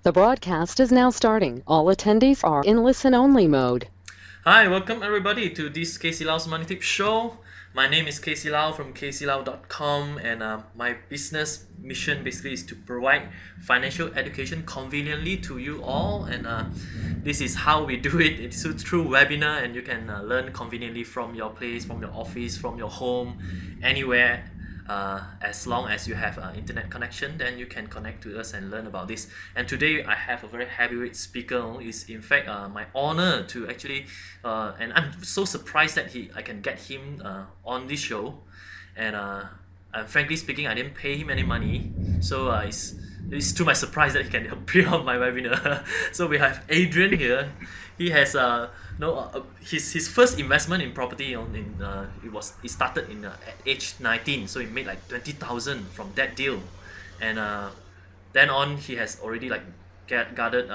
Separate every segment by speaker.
Speaker 1: The broadcast is now starting. All attendees are in listen-only mode.
Speaker 2: Hi, welcome everybody to this Casey Lau's Money Tip Show. My name is Casey Lau from caseylau.com, and my business mission basically is to provide financial education conveniently to you all, and this is how we do it. It's through webinar, and you can learn conveniently from your place, from your office, from your home, anywhere. As long as you have an internet connection, then you can connect to us and learn about this. And today I have a very heavyweight speaker. It's in fact my honor to actually, and I'm so surprised that I can get him on this show. And frankly speaking, I didn't pay him any money, so it's to my surprise that he can appear on my webinar. So we have Adrian here. He has his first investment in property it started at age 19, so he made like 20,000 from that deal, and then on he has already like gathered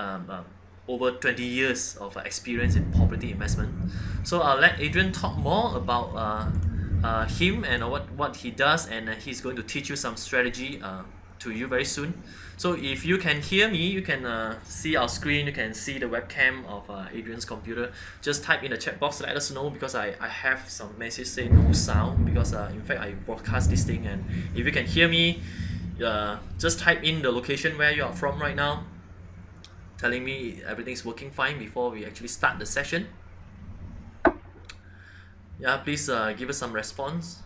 Speaker 2: over 20 years of experience in property investment. So I'll let Adrian talk more about him and what he does, and he's going to teach you some strategy to you very soon. So if you can hear me, you can see our screen, you can see the webcam of Adrian's computer. Just type in the chat box, let us know, because I have some message saying no sound, because in fact I broadcast this thing, and if you can hear me, just type in the location where you are from right now, telling me everything's working fine before we actually start the session. Yeah, please give us some response.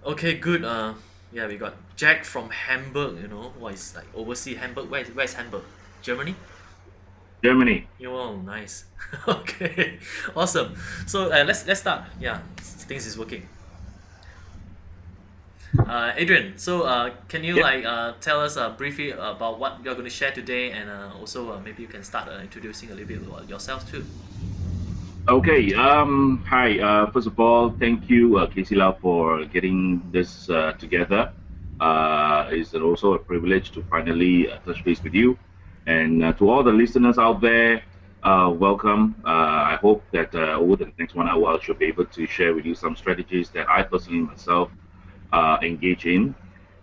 Speaker 2: Okay, good. Yeah, we got Jack from Hamburg, what is like overseas Hamburg. Where's Hamburg? Germany?
Speaker 3: Germany.
Speaker 2: Oh, nice. Okay, awesome. So let's start. Yeah, things is working. Adrian, so can you tell us briefly about what you're going to share today, and also maybe you can start introducing a little bit about yourself too.
Speaker 3: Okay. Hi. First of all, thank you, Casey Lau, for getting this together. It's also a privilege to finally touch base with you. And to all the listeners out there, welcome. I hope that over the next 1 hour, I should be able to share with you some strategies that I personally myself engage in.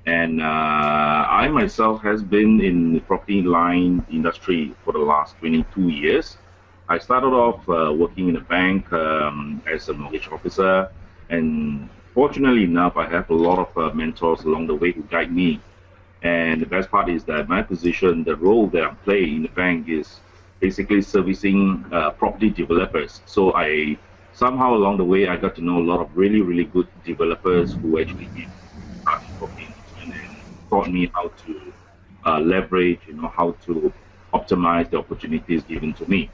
Speaker 3: And I myself has been in the property line industry for the last 22 years. I started off working in a bank as a mortgage officer, and fortunately enough, I have a lot of mentors along the way who guide me. And the best part is that my position, the role that I'm playing in the bank, is basically servicing property developers. So I somehow along the way, I got to know a lot of really, really good developers who actually started property and taught me how to leverage, how to optimize the opportunities given to me.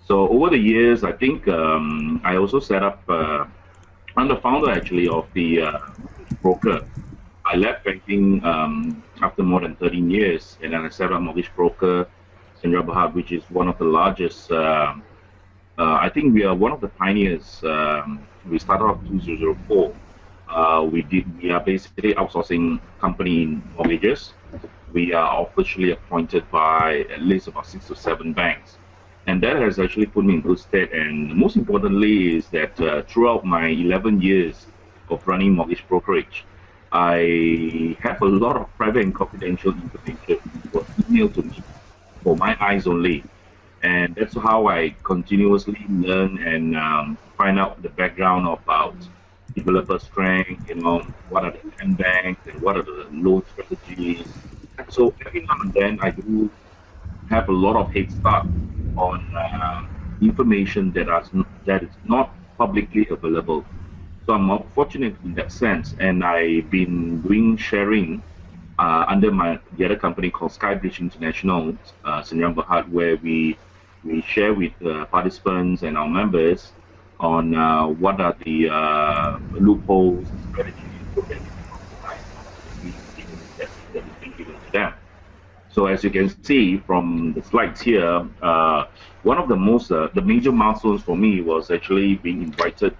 Speaker 3: So over the years, I think I also set up, I'm the founder actually of the broker. I left banking after more than 13 years, and then I set up mortgage broker in Berhad, which is one of the largest. I think we are one of the pioneers. We started off 2004. We are basically outsourcing company in mortgages. We are officially appointed by at least about 6 to 7 banks. And that has actually put me in good stead. And most importantly is that throughout my 11 years of running mortgage brokerage, I have a lot of private and confidential information that was emailed to me for my eyes only. And that's how I continuously learn and find out the background about developer strength, what are the land banks and what are the loan strategies. So every now and then I do have a lot of head start on information that is not publicly available. So I'm fortunate in that sense, and I've been doing sharing under the other company called SkyBridge International, Senyang Berhad, where we share with participants and our members on what are the loopholes, strategies that is being given to them. So as you can see from the slides here, one of the major milestones for me was actually being invited,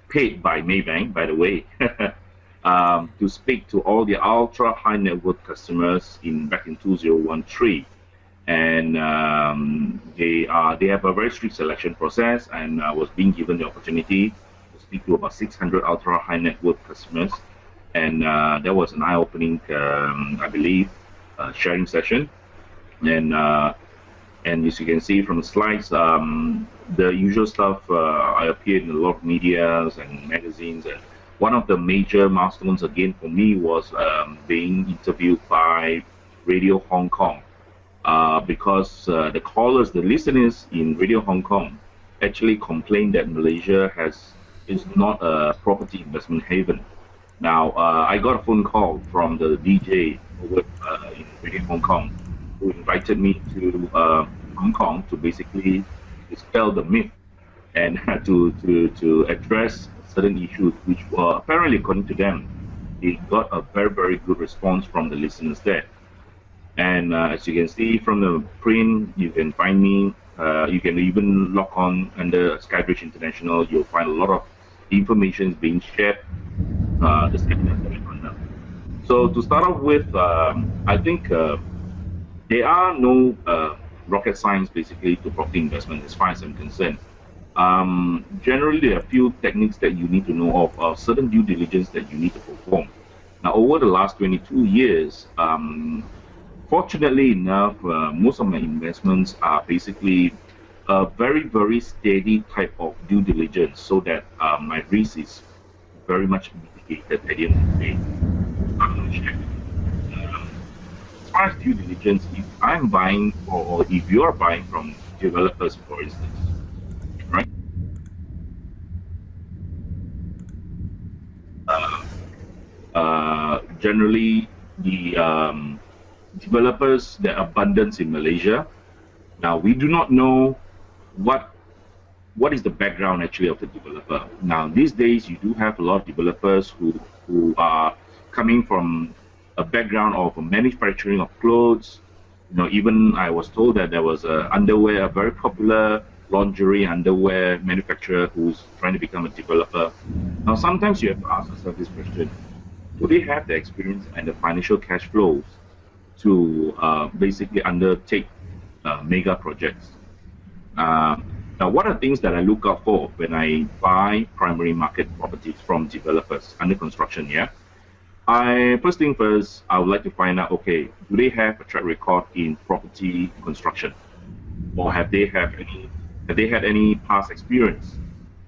Speaker 3: paid by Maybank, by the way, to speak to all the ultra high net worth customers back in 2013. And they have a very strict selection process, and I was being given the opportunity to speak to about 600 ultra high net worth customers, and that was an eye-opening, I believe, sharing session. And as you can see from the slides, the usual stuff. I appeared in a lot of medias and magazines, and one of the major milestones again for me was being interviewed by Radio Hong Kong, because the callers, the listeners in Radio Hong Kong, actually complained that Malaysia is not a property investment haven. Now, I got a phone call from the DJ over in Radio Hong Kong, who invited me to Hong Kong to basically dispel the myth and to address certain issues, which were apparently, according to them, they got a very, very good response from the listeners there. And as you can see from the print, you can find me. You can even log on under SkyBridge International. You'll find a lot of information being shared. The seminars that we're on now. So to start off with, I think there are no rocket science basically to property investment as far as I'm concerned. Generally, there are a few techniques that you need to know of, certain due diligence that you need to perform. Now, over the last 22 years, fortunately enough, most of my investments are basically a very, very steady type of due diligence, so that my risk is very much mitigated at the end of the day. As far as due diligence, if I'm buying or if you're buying from developers, for instance, right? Generally, the developers, the abundance in Malaysia. Now, we do not know what is the background actually of the developer. Now, these days, you do have a lot of developers who are coming from a background of manufacturing of clothes. You know, even I was told that there was a very popular lingerie underwear manufacturer who's trying to become a developer. Now, sometimes you have to ask yourself this question: do they have the experience and the financial cash flows to basically undertake mega projects? Now, what are things that I look out for when I buy primary market properties from developers under construction? Yeah, first thing first, I would like to find out, okay, do they have a track record in property construction, or have they had any past experience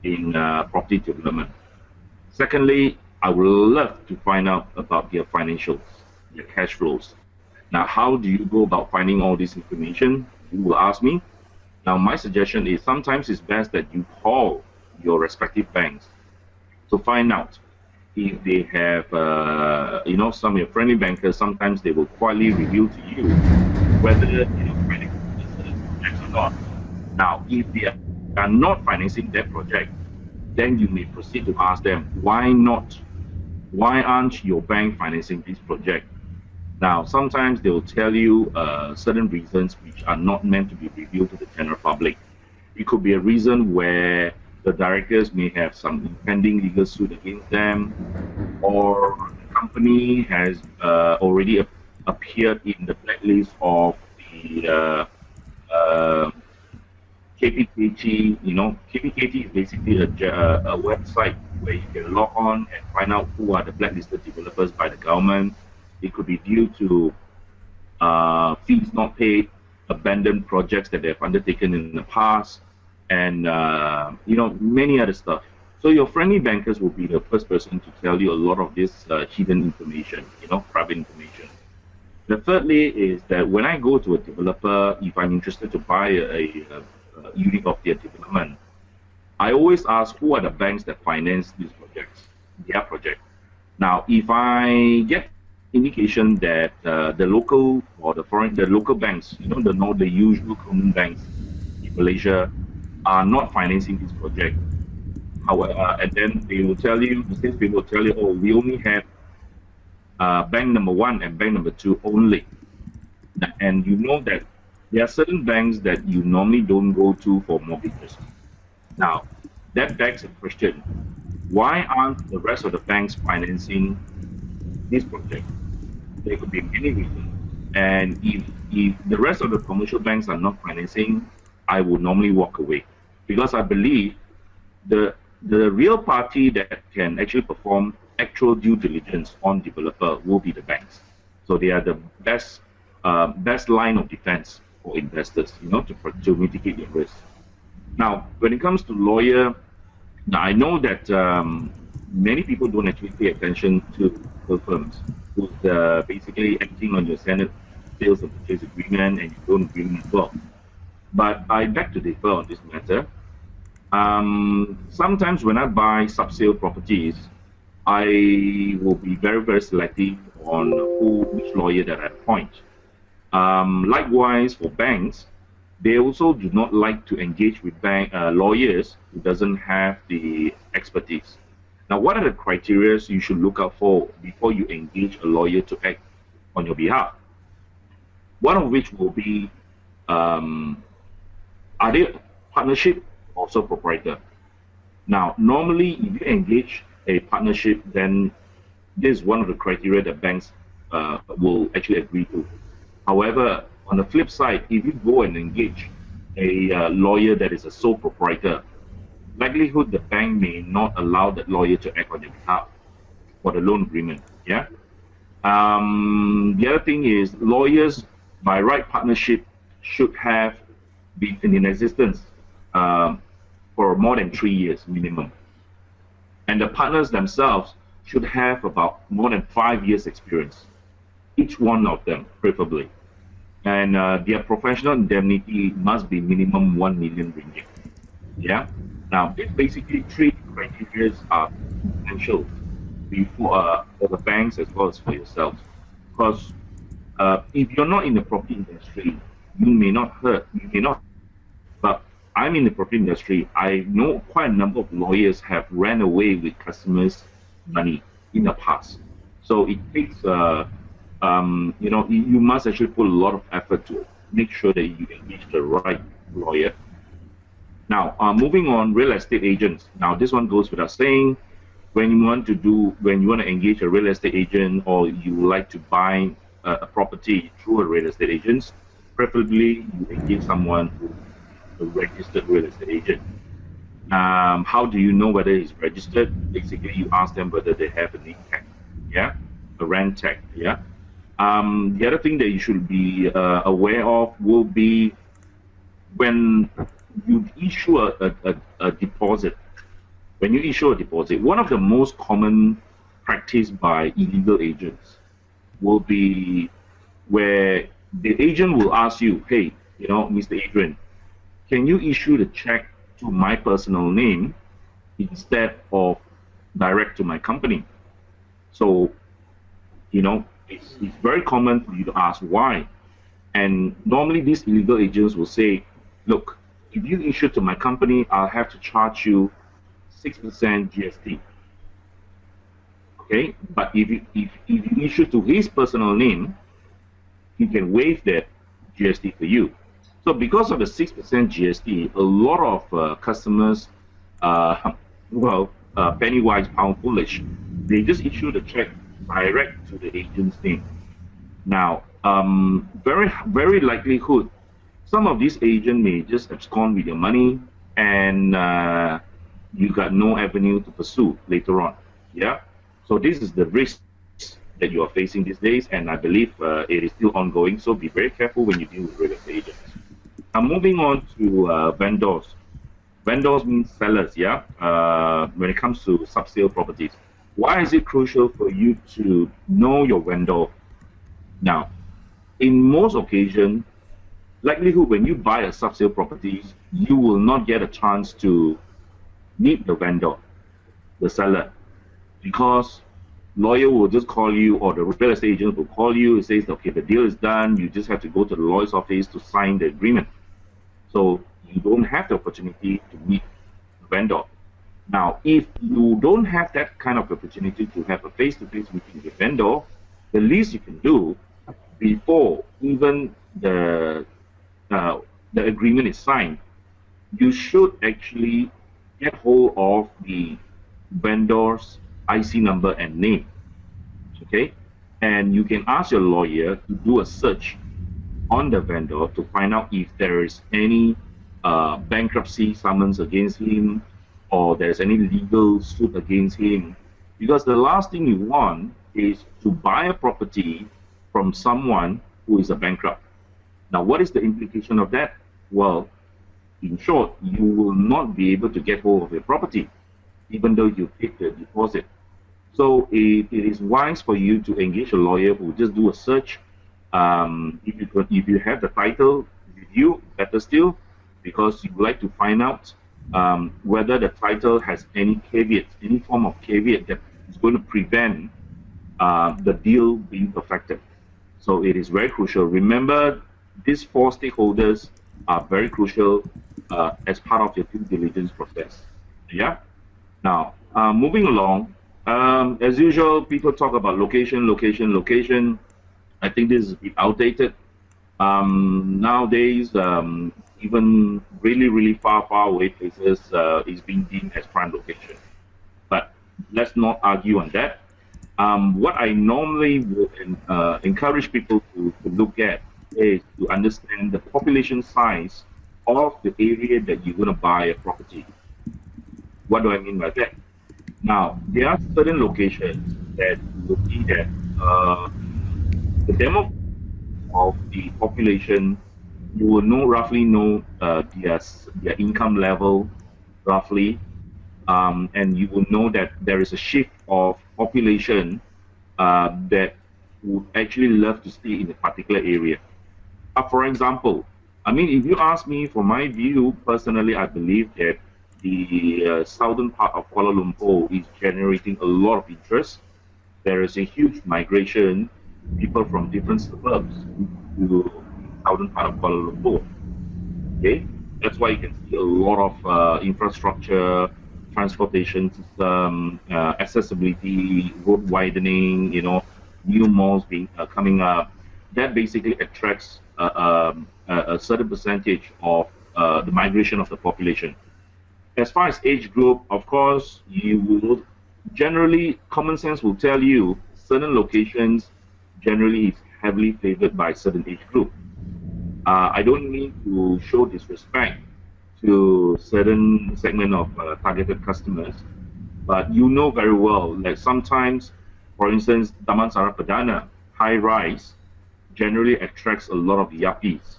Speaker 3: in property development? Secondly, I would love to find out about their financials, their cash flows. Now, how do you go about finding all this information? You will ask me. Now, my suggestion is sometimes it's best that you call your respective banks to find out if they have, some of your friendly bankers. Sometimes they will quietly reveal to you whether financing certain projects or not. Now, if they are not financing that project, then you may proceed to ask them, why not? Why aren't your bank financing this project? Now, sometimes they will tell you certain reasons which are not meant to be revealed to the general public. It could be a reason where the directors may have some impending legal suit against them, or the company has already appeared in the blacklist of the KPKT. KPKT is basically a website where you can log on and find out who are the blacklisted developers by the government. It could be due to fees not paid, abandoned projects that they've undertaken in the past, and many other stuff. So your friendly bankers will be the first person to tell you a lot of this hidden information, private information. The thirdly is that when I go to a developer, if I'm interested to buy a unit of their development, I always ask who are the banks that finance these projects, their project. Now, if I get indication that the local or the local banks, the usual common banks in Malaysia, are not financing this project. However, and then they will tell you, the state people will tell you, oh, we only have bank number 1 and bank number 2 only. And you know that there are certain banks that you normally don't go to for mortgages. Now, that begs a question: why aren't the rest of the banks financing this project? There could be many reasons. And if the rest of the commercial banks are not financing, I would normally walk away, because I believe the the real party that can actually perform actual due diligence on developer will be the banks. So they are the best line of defense for investors, to mitigate their risk. Now, when it comes to lawyer, now I know that many people don't actually pay attention to law firms who's basically acting on your standard sales and purchase agreement and you don't agree with well. But I beg to differ on this matter. Sometimes when I buy sub-sale properties, I will be very, very selective on which lawyer that I appoint. Likewise, for banks, they also do not like to engage with lawyers who doesn't have the expertise. Now, what are the criteria you should look out for before you engage a lawyer to act on your behalf? One of which will be, are they partnership or sole proprietor? Now, normally, if you engage a partnership, then this is one of the criteria that banks will actually agree to. However, on the flip side, if you go and engage a lawyer that is a sole proprietor, likelihood the bank may not allow that lawyer to act on your behalf for the loan agreement. Yeah. The other thing is lawyers by right partnership should have been in existence for more than 3 years minimum, and the partners themselves should have about more than 5 years experience, each one of them preferably, and their professional indemnity must be minimum 1 million ringgit. Yeah. Now, these basically 3 criteria are essential for the banks as well as for yourselves. Because if you're not in the property industry, you may not. But I'm in the property industry. I know quite a number of lawyers have ran away with customers' money in the past. So it takes, you must actually put a lot of effort to make sure that you engage the right lawyer. Now, moving on, real estate agents. Now, this one goes without saying. When you want to engage a real estate agent, or you like to buy a property through a real estate agent, preferably you engage someone who's a registered real estate agent. How do you know whether he's registered? Basically, you ask them whether they have a name tag, yeah, a rent tag, yeah. The other thing that you should be aware of will be when you issue a deposit. When you issue a deposit, one of the most common practice by illegal agents will be where the agent will ask you, hey, Mr. Adrian, can you issue the check to my personal name instead of direct to my company? So, it's very common for you to ask why. And normally these illegal agents will say, look, if you issue to my company, I'll have to charge you 6% GST. Okay, but if you issue to his personal name, he can waive that GST for you. So because of the 6% GST, a lot of customers, penny wise, pound foolish, they just issue the check direct to the agent's name. Now, very likelihood, some of these agents may just abscond with your money, and you got no avenue to pursue later on. Yeah. So this is the risk that you are facing these days, and I believe it is still ongoing. So be very careful when you deal with real estate agents. Now, moving on to vendors. Vendors means sellers. Yeah. When it comes to sub-sale properties, why is it crucial for you to know your vendor? Now, in most occasions, likelihood when you buy a sub-sale properties, you will not get a chance to meet the vendor, the seller, because lawyer will just call you, or the real estate agent will call you. It says, okay, the deal is done. You just have to go to the lawyer's office to sign the agreement. So you don't have the opportunity to meet the vendor. Now, if you don't have that kind of opportunity to have a face-to-face meeting with the vendor, the least you can do before even the agreement is signed, you should actually get hold of the vendor's IC number and name. Okay, and you can ask your lawyer to do a search on the vendor to find out if there is any bankruptcy summons against him, or there's any legal suit against him. Because the last thing you want is to buy a property from someone who is a bankrupt. Now, what is the implication of that? Well, in short, you will not be able to get hold of your property, even though you paid the deposit. So it is wise for you to engage a lawyer who will just do a search. If you have the title with you, better still, because you would like to find out whether the title has any caveat, any form of caveat that is going to prevent the deal being perfected. So it is very crucial. Remember, these 4 stakeholders are very crucial as part of your due diligence process. Yeah. Now, moving along, as usual, people talk about location, location, location. I think this is a bit outdated. Nowadays, even really, really far away places is being deemed as prime location. But let's not argue on that. What I normally would encourage people to look at is to understand the population size of the area that you're going to buy a property. What do I mean by that? Now, there are certain locations that you will see that the demo of the population, you will roughly know their income level roughly, and you will know that there is a shift of population that would actually love to stay in a particular area. For example, I mean, if you ask me, for my view, personally, I believe that the southern part of Kuala Lumpur is generating a lot of interest. There is a huge migration, people from different suburbs to the southern part of Kuala Lumpur. Okay, that's why you can see a lot of infrastructure, transportation system, accessibility, road widening, new malls being coming up. That basically attracts a certain percentage of the migration of the population. As far as age group, of course, you will generally, common sense will tell you certain locations generally is heavily favored by certain age group. I don't mean to show disrespect to certain segment of targeted customers, but you know very well that sometimes, for instance, Damansara Perdana, high rise, generally attracts a lot of yuppies,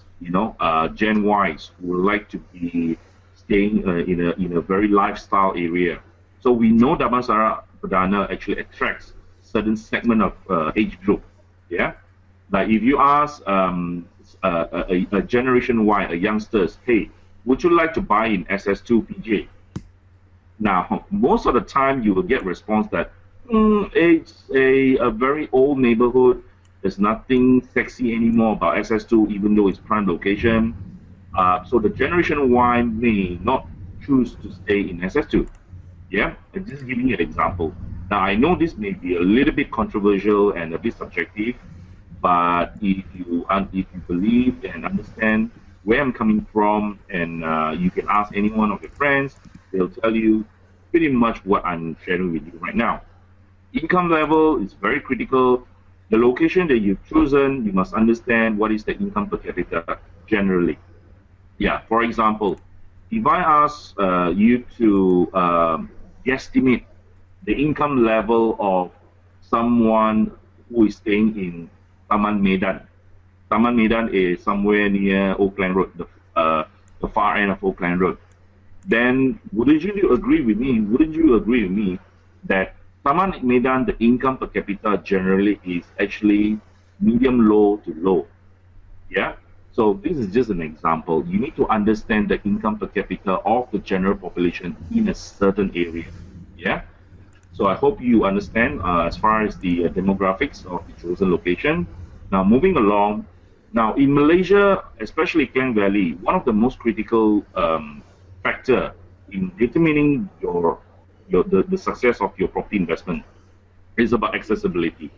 Speaker 3: Gen Ys who would like to be staying in a very lifestyle area. So we know Damansara Perdana actually attracts certain segment of age group. Yeah, like if you ask a Generation Y, youngsters, hey, would you like to buy in SS2 PJ? Now, most of the time you will get response that it's a very old neighborhood. There's nothing sexy anymore about SS2, even though it's prime location. So the Generation Y may not choose to stay in SS2. Yeah, I'm just giving you an example. Now, I know this may be a little bit controversial and a bit subjective, but if you believe and understand where I'm coming from, and you can ask any one of your friends, they'll tell you pretty much what I'm sharing with you right now. Income level is very critical. The location that you've chosen, you must understand what is the income per capita generally. Yeah, for example, if I ask you to guesstimate the income level of someone who is staying in Taman Medan. Taman Medan is somewhere near Oakland Road, the far end of Oakland Road. Then wouldn't you agree with me that Taman Medan, the income per capita generally is actually medium low to low? Yeah. So this is just an example. You need to understand the income per capita of the general population in a certain area. Yeah. So I hope you understand as far as the demographics of the chosen location. Now moving along. Now in Malaysia, especially Klang Valley, one of the most critical factor in determining the success of your property investment is about accessibility.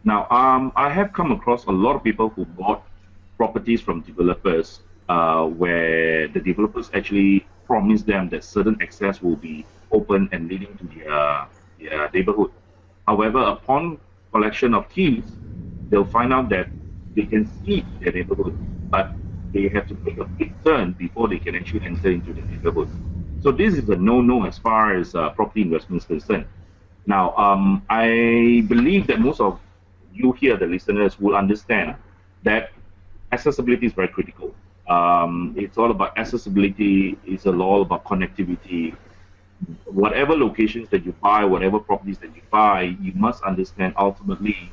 Speaker 3: Now I have come across a lot of people who bought properties from developers where the developers actually promise them that certain access will be open and leading to their neighborhood. However, upon collection of keys, they'll find out that they can see their neighborhood, but they have to make a big turn before they can actually enter into the neighborhood. So this is a no-no as far as property investment is concerned. Now, I believe that most of you here, the listeners, will understand that accessibility is very critical. It's all about accessibility. It's all about connectivity. Whatever locations that you buy, whatever properties that you buy, you must understand ultimately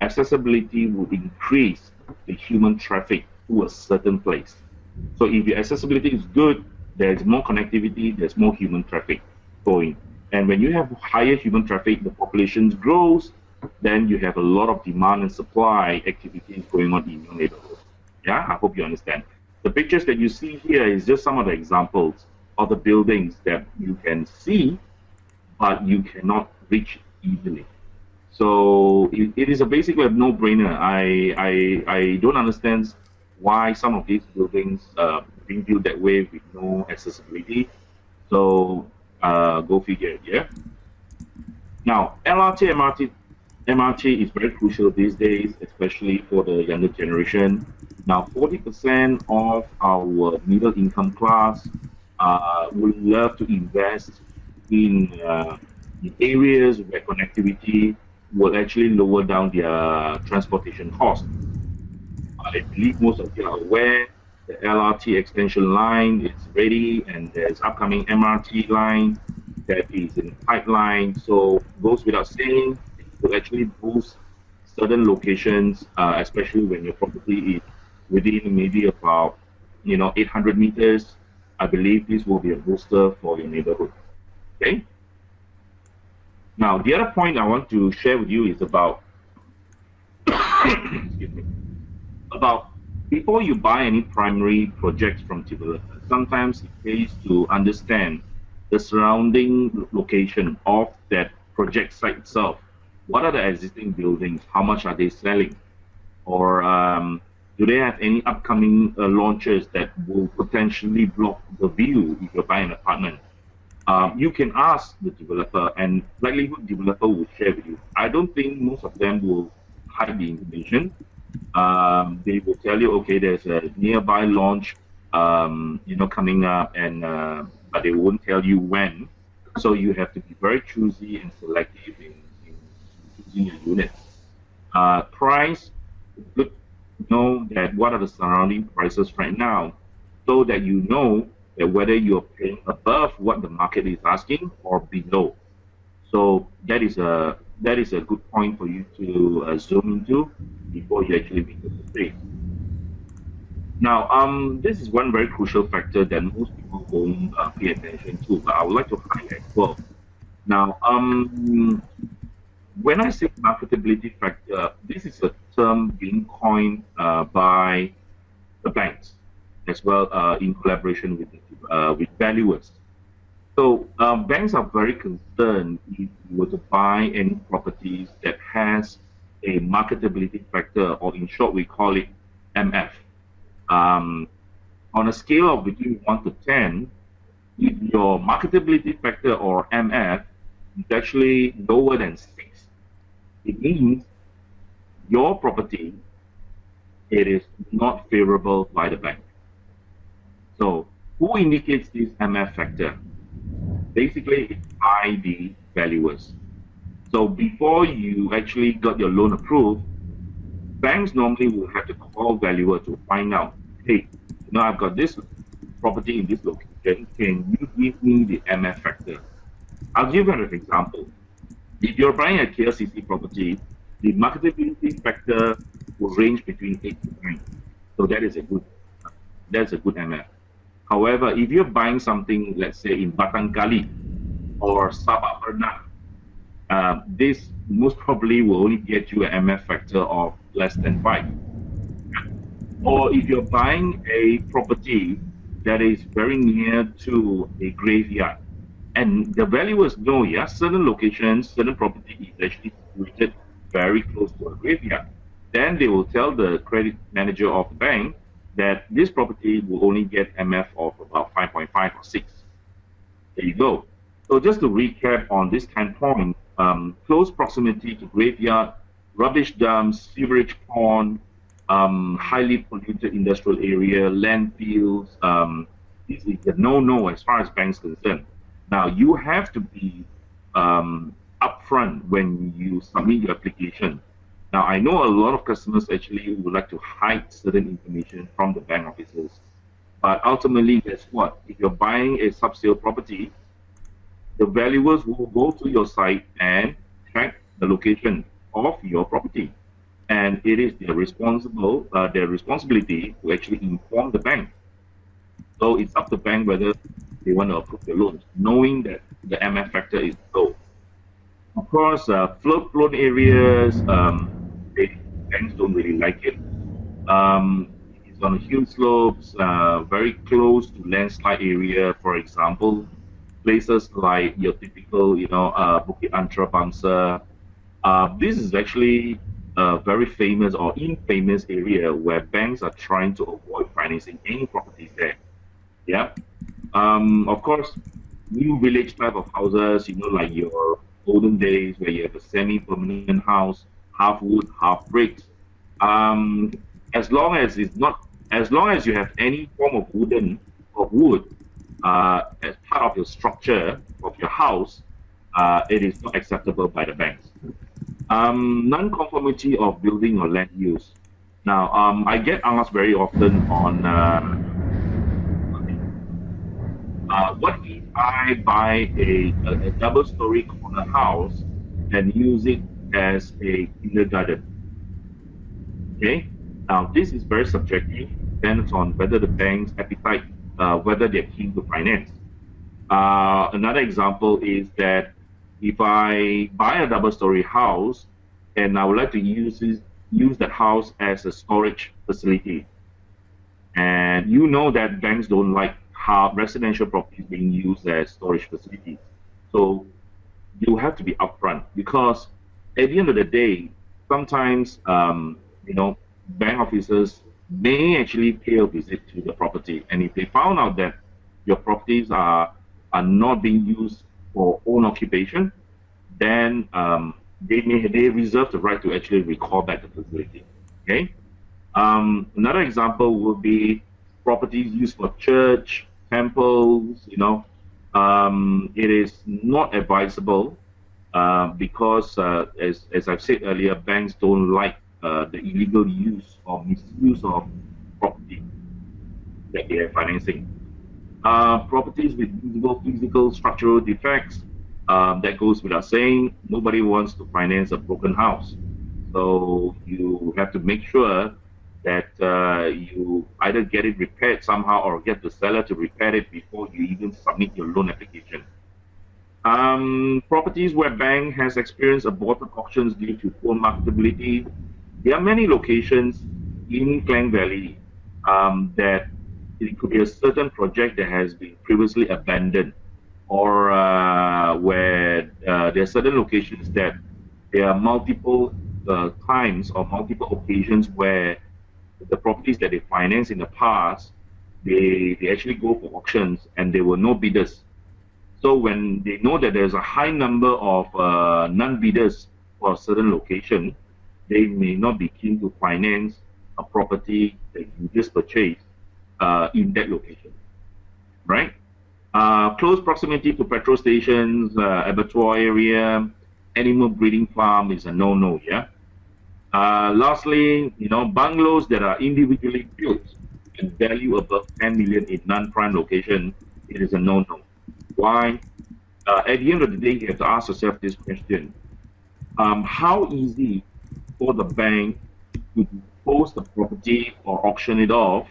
Speaker 3: accessibility will increase the human traffic to a certain place. So if your accessibility is good, there's more connectivity, there's more human traffic going. And when you have higher human traffic, the population grows, then you have a lot of demand and supply activities going on in your neighborhood. Yeah, I hope you understand. The pictures that you see here is just some of the examples of the buildings that you can see, but you cannot reach easily. So it is basically a no-brainer. I don't understand why some of these buildings being built that way with no accessibility. So go figure, yeah. Now LRT, MRT is very crucial these days, especially for the younger generation. Now 40% of our middle income class would love to invest in areas where connectivity will actually lower down their transportation costs. I believe most of you are aware the LRT extension line is ready, and there's upcoming MRT line that is in pipeline. So goes without saying, it will actually boost certain locations, especially when your property is within maybe about 800 meters. I believe this will be a booster for your neighborhood. Okay. Now the other point I want to share with you is about excuse me, about before you buy any primary projects from developers, sometimes it pays to understand the surrounding location of that project site itself. What are the existing buildings? How much are they selling? Or do they have any upcoming launches that will potentially block the view if you're buying an apartment? You can ask the developer, and likelihood developer will share with you. I don't think most of them will hide the information. They will tell you, okay, there's a nearby launch, coming up, and but they won't tell you when. So you have to be very choosy and selective in choosing your units. Price, good to know that what are the surrounding prices right now, so that you know that whether you're paying above what the market is asking or below. So that is a good point for you to zoom into before you actually make the trade. Now, this is one very crucial factor that most people don't pay attention to, but I would like to highlight as well. Now, when I say marketability factor, this is a term being coined by the banks as well in collaboration with valuers. So banks are very concerned if you were to buy any properties that has a marketability factor, or in short, we call it MF. On a scale of between 1 to 10, if your marketability factor, or MF, is actually lower than 6, it means your property, it is not favorable by the bank. So who indicates this MF factor? Basically, it's by the valuers. So before you actually got your loan approved, banks normally will have to call valuer to find out, hey, I've got this property in this location. Can you give me the MF factor? I'll give you an example. If you're buying a KLCC property, the marketability factor will range between 8 to 9. So that's a good MF. However, if you're buying something, let's say in Batang Kali or Sabah Pernah, this most probably will only get you an MF factor of less than 5. Or if you're buying a property that is very near to a graveyard, and the valuers know, certain locations, certain property is actually situated very close to a graveyard, then they will tell the credit manager of the bank that this property will only get MF of about 5.5 or 6. There you go. So just to recap on this 10 point, close proximity to graveyard, rubbish dumps, sewerage pond, highly polluted industrial area, landfills, This is a no-no as far as banks concerned. Now you have to be upfront when you submit your application. Now I know a lot of customers actually would like to hide certain information from the bank officers, but ultimately, guess what? If you're buying a sub-sale property, the valuers will go to your site and track the location of your property, and it is their responsibility to actually inform the bank. So it's up to the bank whether they want to approve the loans, knowing that the MF factor is low. Of course, flood areas, banks don't really like it. It's on hill slopes, very close to landslide area, for example, places like your typical, Bukit Antra Bangsa. This is actually a very famous or infamous area where banks are trying to avoid financing any properties there. Yeah. Of course, new village type of houses, like your olden days where you have a semi-permanent house, half wood, half bricks. As long as you have any form of wood as part of your structure of your house, it is not acceptable by the banks. Non-conformity of building or land use. Now, I get asked very often on what if I buy a double-story corner house and use it as a kindergarten? Okay. Now, this is very subjective. Depends on whether the bank's appetite, whether they're keen to finance. Another example is that if I buy a double-story house and I would like to use that house as a storage facility, and you know that banks don't like how residential properties being used as storage facilities, so you have to be upfront, because at the end of the day, sometimes bank officers may actually pay a visit to the property, and if they found out that your properties are not being used for own occupation, then they reserve the right to actually recall back the facility. Okay. Another example would be properties used for church, temples. It is not advisable because, as I've said earlier, banks don't like the illegal use or misuse of property that they are financing. Properties with visible physical structural defects, that goes without saying. Nobody wants to finance a broken house. So you have to make sure that you either get it repaired somehow or get the seller to repair it before you even submit your loan application. Properties where bank has experienced aborted auctions due to poor marketability. There are many locations in Klang Valley that it could be a certain project that has been previously abandoned, or where there are certain locations that there are multiple times or multiple occasions where the properties that they financed in the past, they actually go for auctions and there were no bidders. So when they know that there's a high number of non-bidders for a certain location, they may not be keen to finance a property that you just purchased in that location, right? Close proximity to petrol stations, abattoir area, animal breeding farm is a no-no, yeah? Lastly, bungalows that are individually built and value above 10 million in non-prime location, it is a no-no. Why? At the end of the day, you have to ask yourself this question. How easy for the bank to dispose the property or auction it off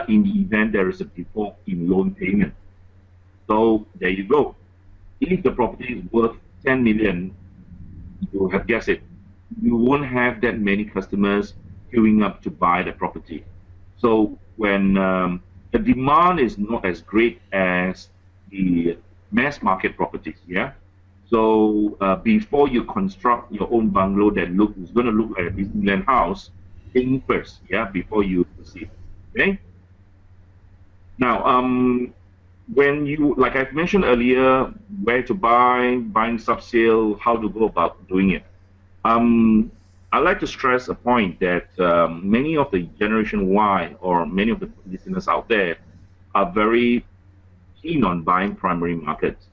Speaker 3: in the event there is a default in loan payment? So there you go. If the property is worth 10 million, you have guessed it, you won't have that many customers queuing up to buy the property. So when the demand is not as great as the mass market properties, yeah. So before you construct your own bungalow that is going to look like a Disneyland house, think first, yeah, before you proceed. Okay. Now, when you, like I've mentioned earlier, where to buy, buying sub-sale, how to go about doing it. I'd like to stress a point that many of the Generation Y or many of the listeners out there are very keen on buying primary markets.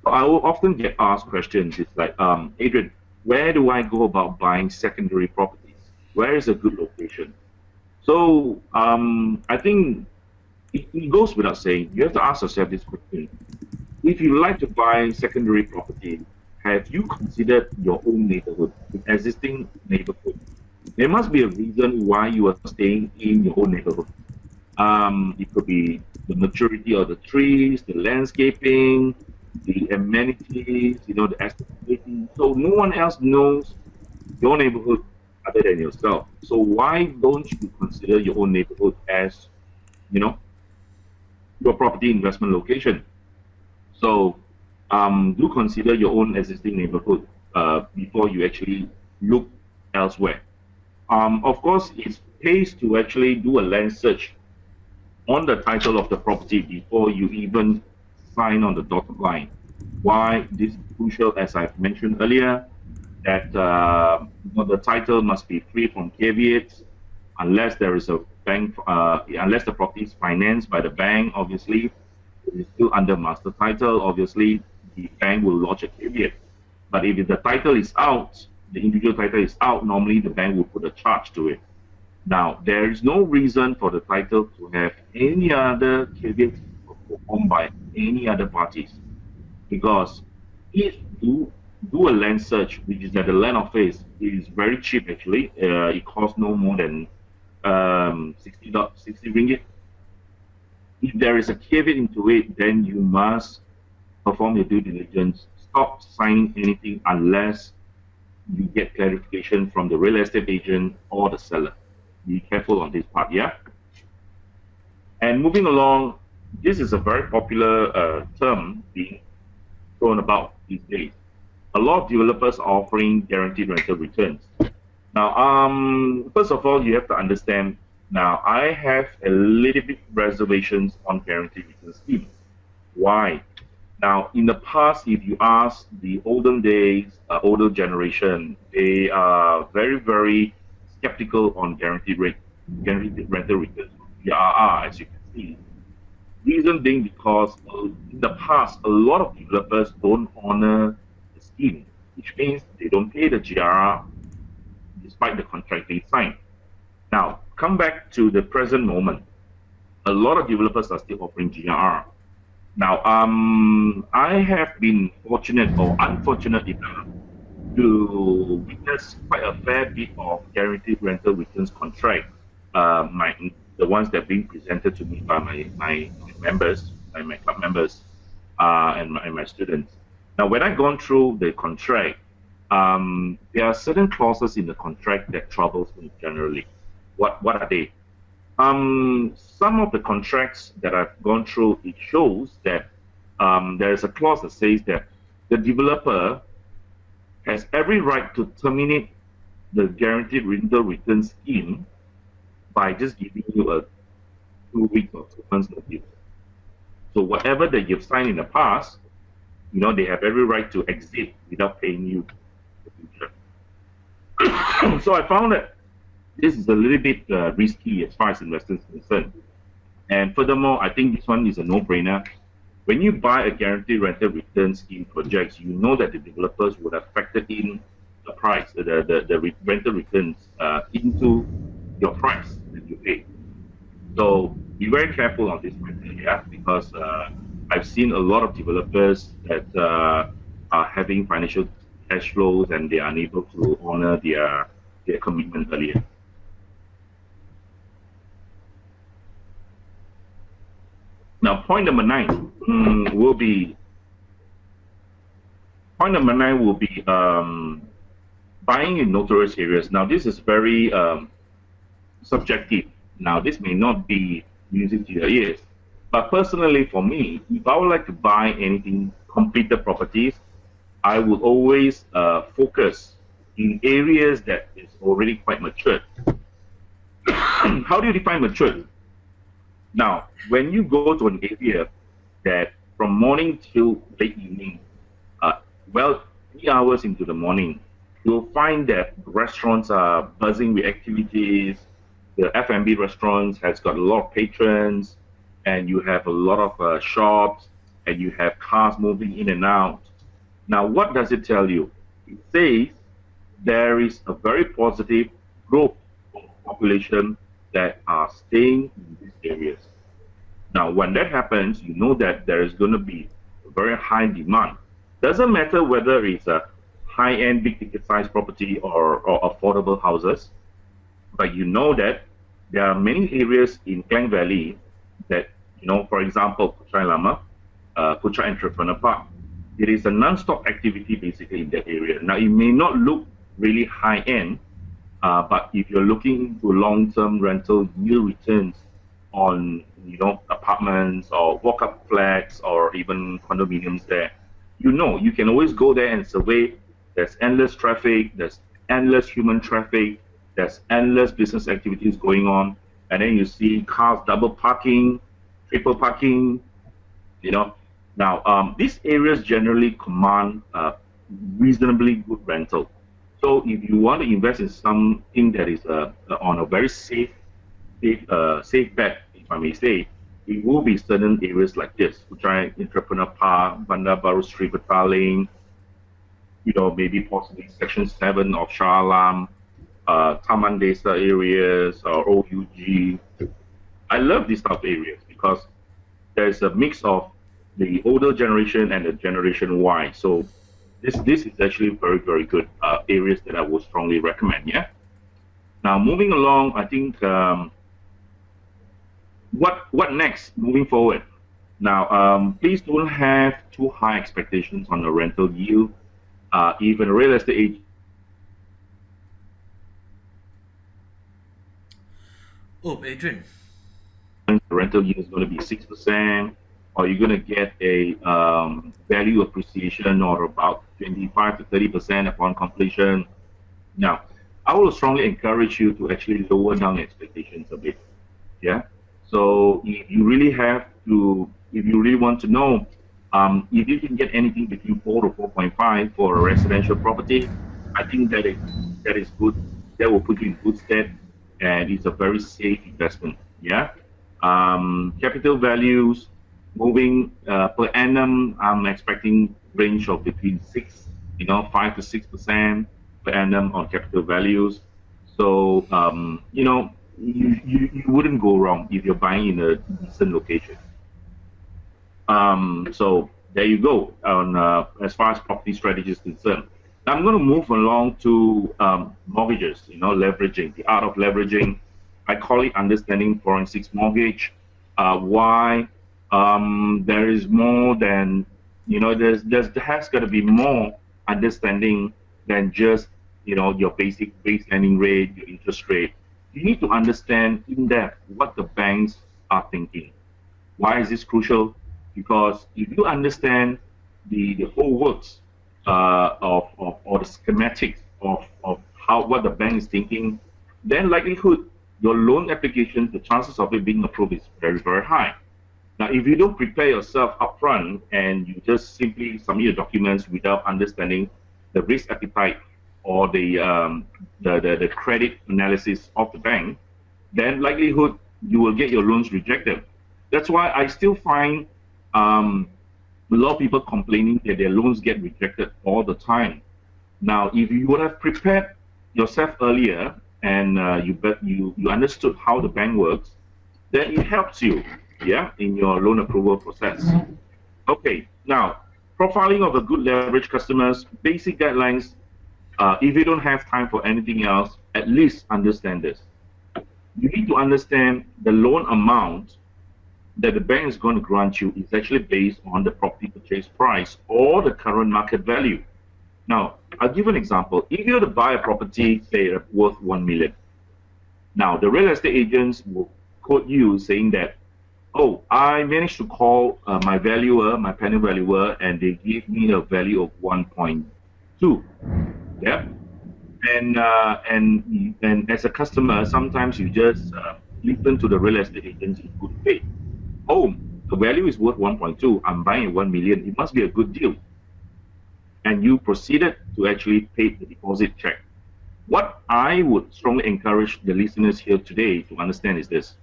Speaker 3: So I will often get asked questions. It's like, Adrian, where do I go about buying secondary properties? Where is a good location? So I think it goes without saying, you have to ask yourself this question. If you like to buy secondary property, have you considered your own neighborhood, the existing neighborhood? There must be a reason why you are staying in your own neighborhood. It could be the maturity of the trees, the landscaping, the amenities, the accessibility. So no one else knows your neighborhood other than yourself. So why don't you consider your own neighborhood as, your property investment location? So do consider your own existing neighborhood before you actually look elsewhere. Of course, it pays to actually do a land search on the title of the property before you even sign on the dotted line. Why this is crucial, as I've mentioned earlier, that the title must be free from caveats, unless there is a bank, unless the property is financed by the bank. Obviously, it is still under master title. Obviously, the bank will lodge a caveat. But if the title is out, the individual title is out, normally the bank will put a charge to it. Now, there is no reason for the title to have any other caveats performed by any other parties, because if you do a land search, which is at the land office, it is very cheap actually. It costs no more than 60 ringgit. If there is a caveat into it, then you must perform your due diligence. Stop signing anything unless you get clarification from the real estate agent or the seller. Be careful on this part, yeah? And moving along, this is a very popular term being thrown about these days. A lot of developers are offering guaranteed rental returns. Now, first of all, you have to understand, now I have a little bit reservations on guaranteed return schemes. Why? Now, in the past, if you ask the olden days, older generation, they are very, very skeptical on guaranteed rental returns, GRR, as you can see. Reason being because in the past, a lot of developers don't honor the scheme, which means they don't pay the GRR despite the contract they signed. Now, come back to the present moment. A lot of developers are still offering GRR. Now, I have been fortunate or unfortunate enough to witness quite a fair bit of guaranteed rental returns contract. The ones that are being presented to me by my members, my club members, and my students. Now, when I've gone through the contract, there are certain clauses in the contract that troubles me generally. What are they? Some of the contracts that I've gone through, it shows that there is a clause that says that the developer has every right to terminate the guaranteed rental return scheme by just giving you a 2 weeks or 2 months notice. So whatever that you've signed in the past, they have every right to exit without paying you in the future. So I found that this is a little bit risky as far as investors are concerned. And furthermore, I think this one is a no-brainer. When you buy a guaranteed rental return scheme projects, you know that the developers would have factored in the price, the rental returns into your price that you pay. So be very careful on this matter, yeah, because I've seen a lot of developers that are having financial cash flows and they are unable to honor their commitment earlier. Now, point number 9 will be buying in notorious areas. Now, this is very subjective. Now, this may not be music to your ears, but personally for me, if I would like to buy anything completed properties, I would always focus in areas that is already quite matured. How do you define matured? Now, when you go to an area that from morning till late evening, 3 hours into the morning, you'll find that restaurants are buzzing with activities. The F&B restaurants has got a lot of patrons. and you have a lot of shops, and you have cars moving in and out. Now, what does it tell you? It says there is a very positive growth of population that are staying in these areas. Now, when that happens, you know that there is going to be a very high demand. Doesn't matter whether it's a high-end, big-ticket size property or affordable houses, but you know that there are many areas in Klang Valley that, for example, Kuchai Lama, Kuchai Entrepreneur Park, it is a non-stop activity basically in that area. Now, it may not look really high-end, but if you're looking to long-term rental yield returns on, apartments or walk-up flats or even condominiums there, you can always go there and survey. There's endless traffic, there's endless human traffic, there's endless business activities going on, and then you see cars double parking, triple parking, Now, these areas generally command reasonably good rental. So if you want to invest in something that is on a very safe bet, if I may say, it will be certain areas like this, Kuchai Entrepreneur Park, Bandar Baru Street Betaling, maybe possibly Section 7 of Shah Alam, Taman Desa areas, or OUG. I love these type of areas because there's a mix of the older generation and the Generation Y. So this is actually very, very good areas that I would strongly recommend, yeah? Now, moving along, I think what next moving forward? Now, please don't have too high expectations on the rental yield. Even real estate agent.
Speaker 2: Oh, Adrian.
Speaker 3: The rental yield is going to be 6%, or you're going to get a value appreciation or about 25 to 30% upon completion. Now, I will strongly encourage you to actually lower down expectations a bit. Yeah. So if you really want to know if you can get anything between 4 to 4.5 for a residential property, I think that is good. That will put you in good stead, and it's a very safe investment. Yeah. Capital values moving per annum. I'm expecting range of between 5 to 6% per annum on capital values. So you wouldn't go wrong if you're buying in a decent location. So there you go on as far as property strategy is concerned. Now I'm going to move along to mortgages, leveraging, the art of leveraging. I call it understanding forensics mortgage. Why there is more than, there has got to be more understanding than just, your basic base lending rate, your interest rate. You need to understand in depth what the banks are thinking. Why is this crucial? Because if you understand the whole works or the schematics of what the bank is thinking, then likelihood your loan application, the chances of it being approved is very, very high. Now, if you don't prepare yourself upfront and you just simply submit your documents without understanding the risk appetite or the credit analysis of the bank, then likelihood you will get your loans rejected. That's why I still find a lot of people complaining that their loans get rejected all the time. Now, if you would have prepared yourself earlier and you understood how the bank works, then it helps you, yeah, in your loan approval process. Okay, now profiling of a good leverage customers, basic guidelines. If you don't have time for anything else, at least understand this. You need to understand the loan amount that the bank is going to grant you is actually based on the property purchase price or the current market value. Now, I'll give an example. If you were to buy a property, say, worth 1 million, now the real estate agents will quote you saying that, oh, I managed to call my valuer, my panel valuer, and they gave me a value of 1.2. Yeah. And as a customer, sometimes you just listen to the real estate agents in good faith. Oh, the value is worth 1.2. I'm buying 1 million. It must be a good deal. And you proceeded to actually pay the deposit check. What I would strongly encourage the listeners here today to understand is this.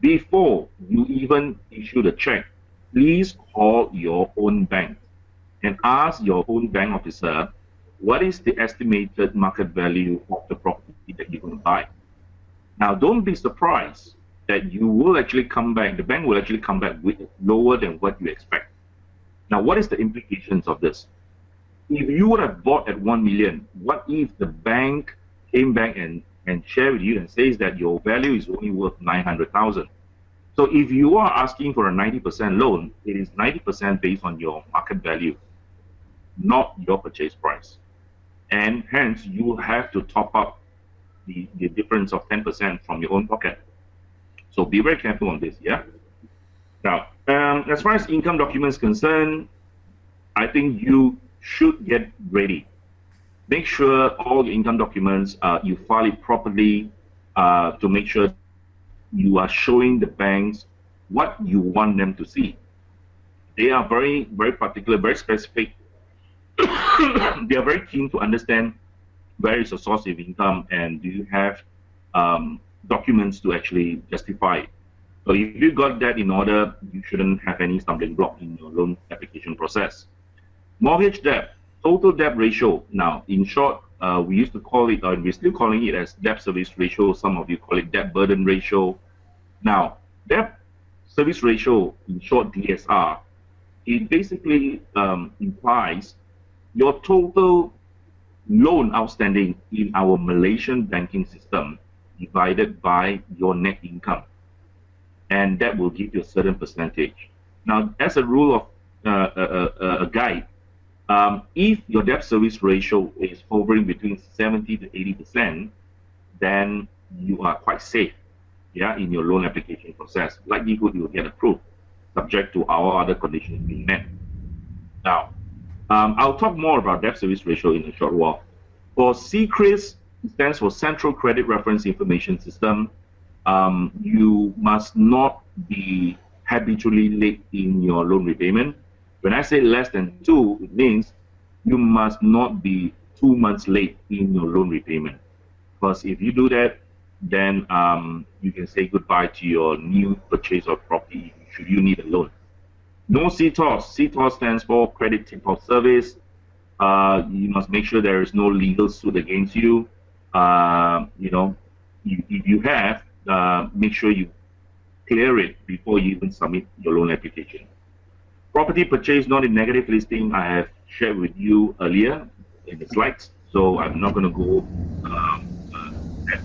Speaker 3: Before you even issue the check, please call your own bank and ask your own bank officer what is the estimated market value of the property that you're going to buy. Now, don't be surprised that you will actually come back, the bank will actually come back with lower than what you expect. Now, what is the implications of this? If you would have bought at 1 million, what if the bank came back and share with you and says that your value is only worth 900,000? So if you are asking for a 90% loan, it is 90% based on your market value, not your purchase price. And hence, you will have to top up the difference of 10% from your own pocket. So be very careful on this, yeah? Now, as far as income documents concerned, I think you should get ready. Make sure all the income documents, you file it properly to make sure you are showing the banks what you want them to see. They are very, very particular, very specific. They are very keen to understand where is the source of income and do you have documents to actually justify it. So if you got that in order, you shouldn't have any stumbling block in your loan application process. Mortgage debt, total debt ratio. Now, in short, we used to call it, or we're still calling it as debt service ratio. Some of you call it debt burden ratio. Now, debt service ratio, in short, DSR, it basically implies your total loan outstanding in our Malaysian banking system divided by your net income. And that will give you a certain percentage. Now, as a rule of a guide, if your debt service ratio is hovering between 70 to 80%, then you are quite safe, yeah, in your loan application process. Likelihood you will get approved, subject to our other conditions being met. Now, I'll talk more about debt service ratio in a short while. For CCRIS, it stands for Central Credit Reference Information System. You must not be habitually late in your loan repayment. When I say less than 2, it means you must not be 2 months late in your loan repayment. Because if you do that, then you can say goodbye to your new purchase of property should you need a loan. No CTOS. CTOS stands for Credit Tip-Off Service. You must make sure there is no legal suit against you. You know, if you have, make sure you clear it before you even submit your loan application. Property purchase not in negative listing, I have shared with you earlier in the slides, so I'm not going to go there.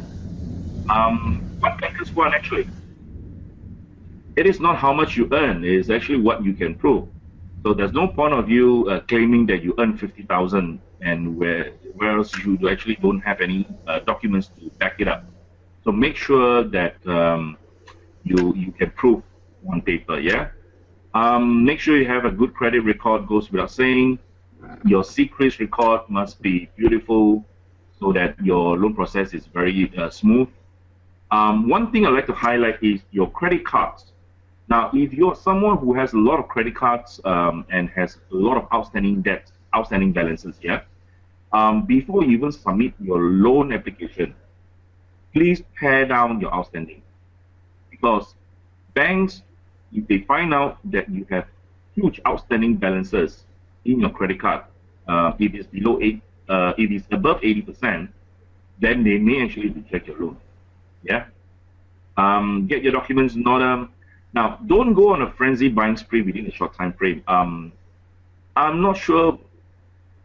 Speaker 3: What bankers want actually? It is not how much you earn, it is actually what you can prove. So there's no point of you claiming that you earn 50,000 and whereas you actually don't have any documents to back it up. So make sure that you can prove on paper, yeah? Make sure you have a good credit record, goes without saying. Your CCRIS record must be beautiful so that your loan process is very smooth. One thing I'd like to highlight is your credit cards. Now, if you're someone who has a lot of credit cards and has a lot of outstanding debts, outstanding balances, yeah, before you even submit your loan application, please pare down your outstanding, because banks, if they find out that you have huge outstanding balances in your credit card, if it's below if it's above 80%, then they may actually reject your loan. Yeah. Get your documents in order. Now, don't go on a frenzied buying spree within a short time frame. I'm not sure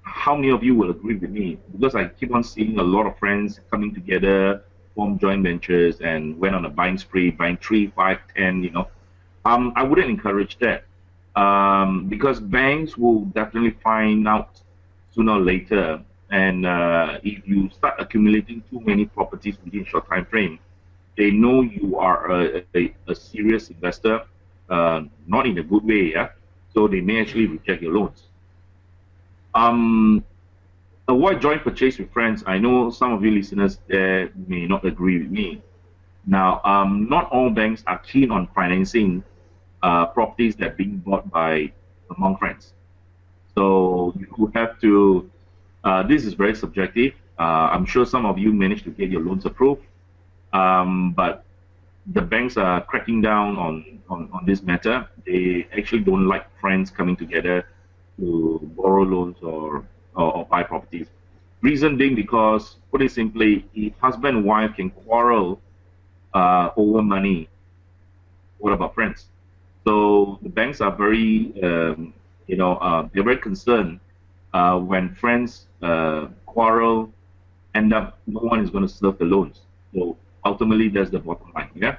Speaker 3: how many of you will agree with me, because I keep on seeing a lot of friends coming together, form joint ventures, and went on a buying spree, buying 3, 5, 10, you know. I wouldn't encourage that because banks will definitely find out sooner or later. And if you start accumulating too many properties within a short time frame, they know you are a serious investor, not in a good way, yeah. So they may actually reject your loans. Avoid joint purchase with friends. I know some of you listeners there may not agree with me. Now, not all banks are keen on financing properties that are being bought by among friends. So you have to. This is very subjective. I'm sure some of you managed to get your loans approved. But the banks are cracking down on this matter. They actually don't like friends coming together to borrow loans or buy properties. Reason being because, put it simply, if husband and wife can quarrel over money, what about friends? So the banks are very, they're very concerned when friends quarrel, end up no one is going to serve the loans. So ultimately, that's the bottom line. Yeah.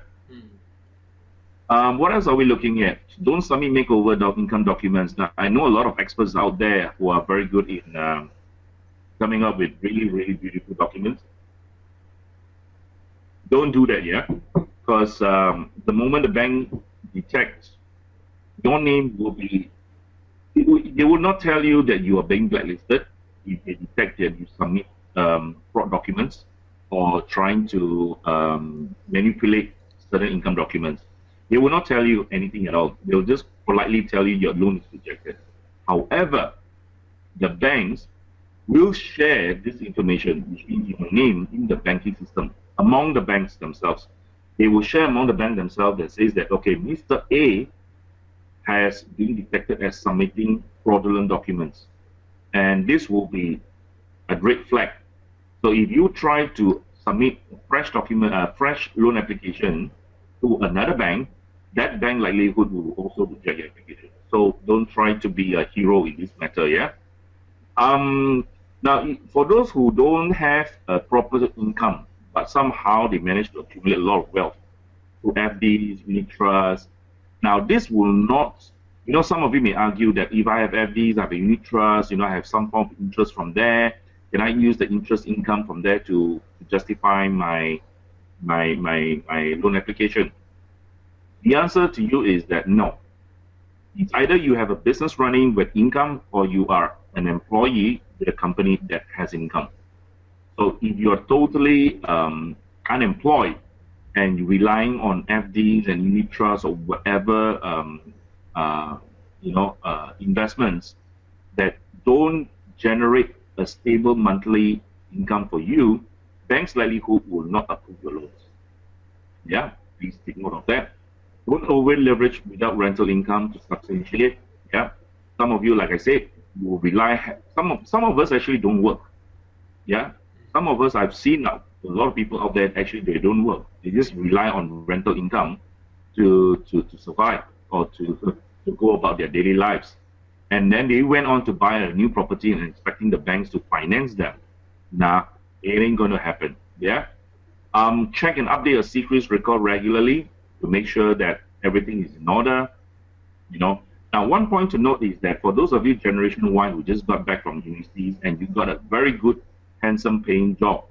Speaker 3: What else are we looking at? Don't submit makeover income documents. Now, I know a lot of experts out there who are very good in coming up with really, really beautiful documents. Don't do that, yeah? Because the moment the bank detects, your name will be, they will not tell you that you are being blacklisted if they detect that you submit fraud documents or trying to manipulate certain income documents. They will not tell you anything at all. They'll just politely tell you your loan is rejected. However, the banks will share this information, which means your name in the banking system, among the banks themselves. They will share among the banks themselves that says that, okay, Mr. A has been detected as submitting fraudulent documents. And this will be a great flag. So if you try to submit a fresh document, a fresh loan application to another bank, that bank likelihood will also reject your application. So don't try to be a hero in this matter, yeah? Now, for those who don't have a proper income, but somehow they manage to accumulate a lot of wealth through FDs, unit trusts. Now, this will not, some of you may argue that if I have FDs, I have a unit trust, I have some form of interest from there. Can I use the interest income from there to justify my loan application? The answer to you is that no. It's either you have a business running with income or you are an employee with a company that has income. So if you're totally unemployed and you're relying on FDs and unit trusts or whatever investments that don't generate a stable monthly income for you, banks likelihood will not approve your loans. Yeah, please take note of that. Don't over leverage without rental income to substantiate. Yeah, some of you, like I said, will rely. Some of us actually don't work. Yeah, some of us I've seen a lot of people out there actually they don't work. They just rely on rental income to survive or to go about their daily lives. And then they went on to buy a new property and expecting the banks to finance them. Nah, it ain't gonna happen. Yeah. Check and update your CCRIS record regularly to make sure that everything is in order. Now one point to note is that for those of you Generation Y who just got back from universities and you got a very good, handsome paying job,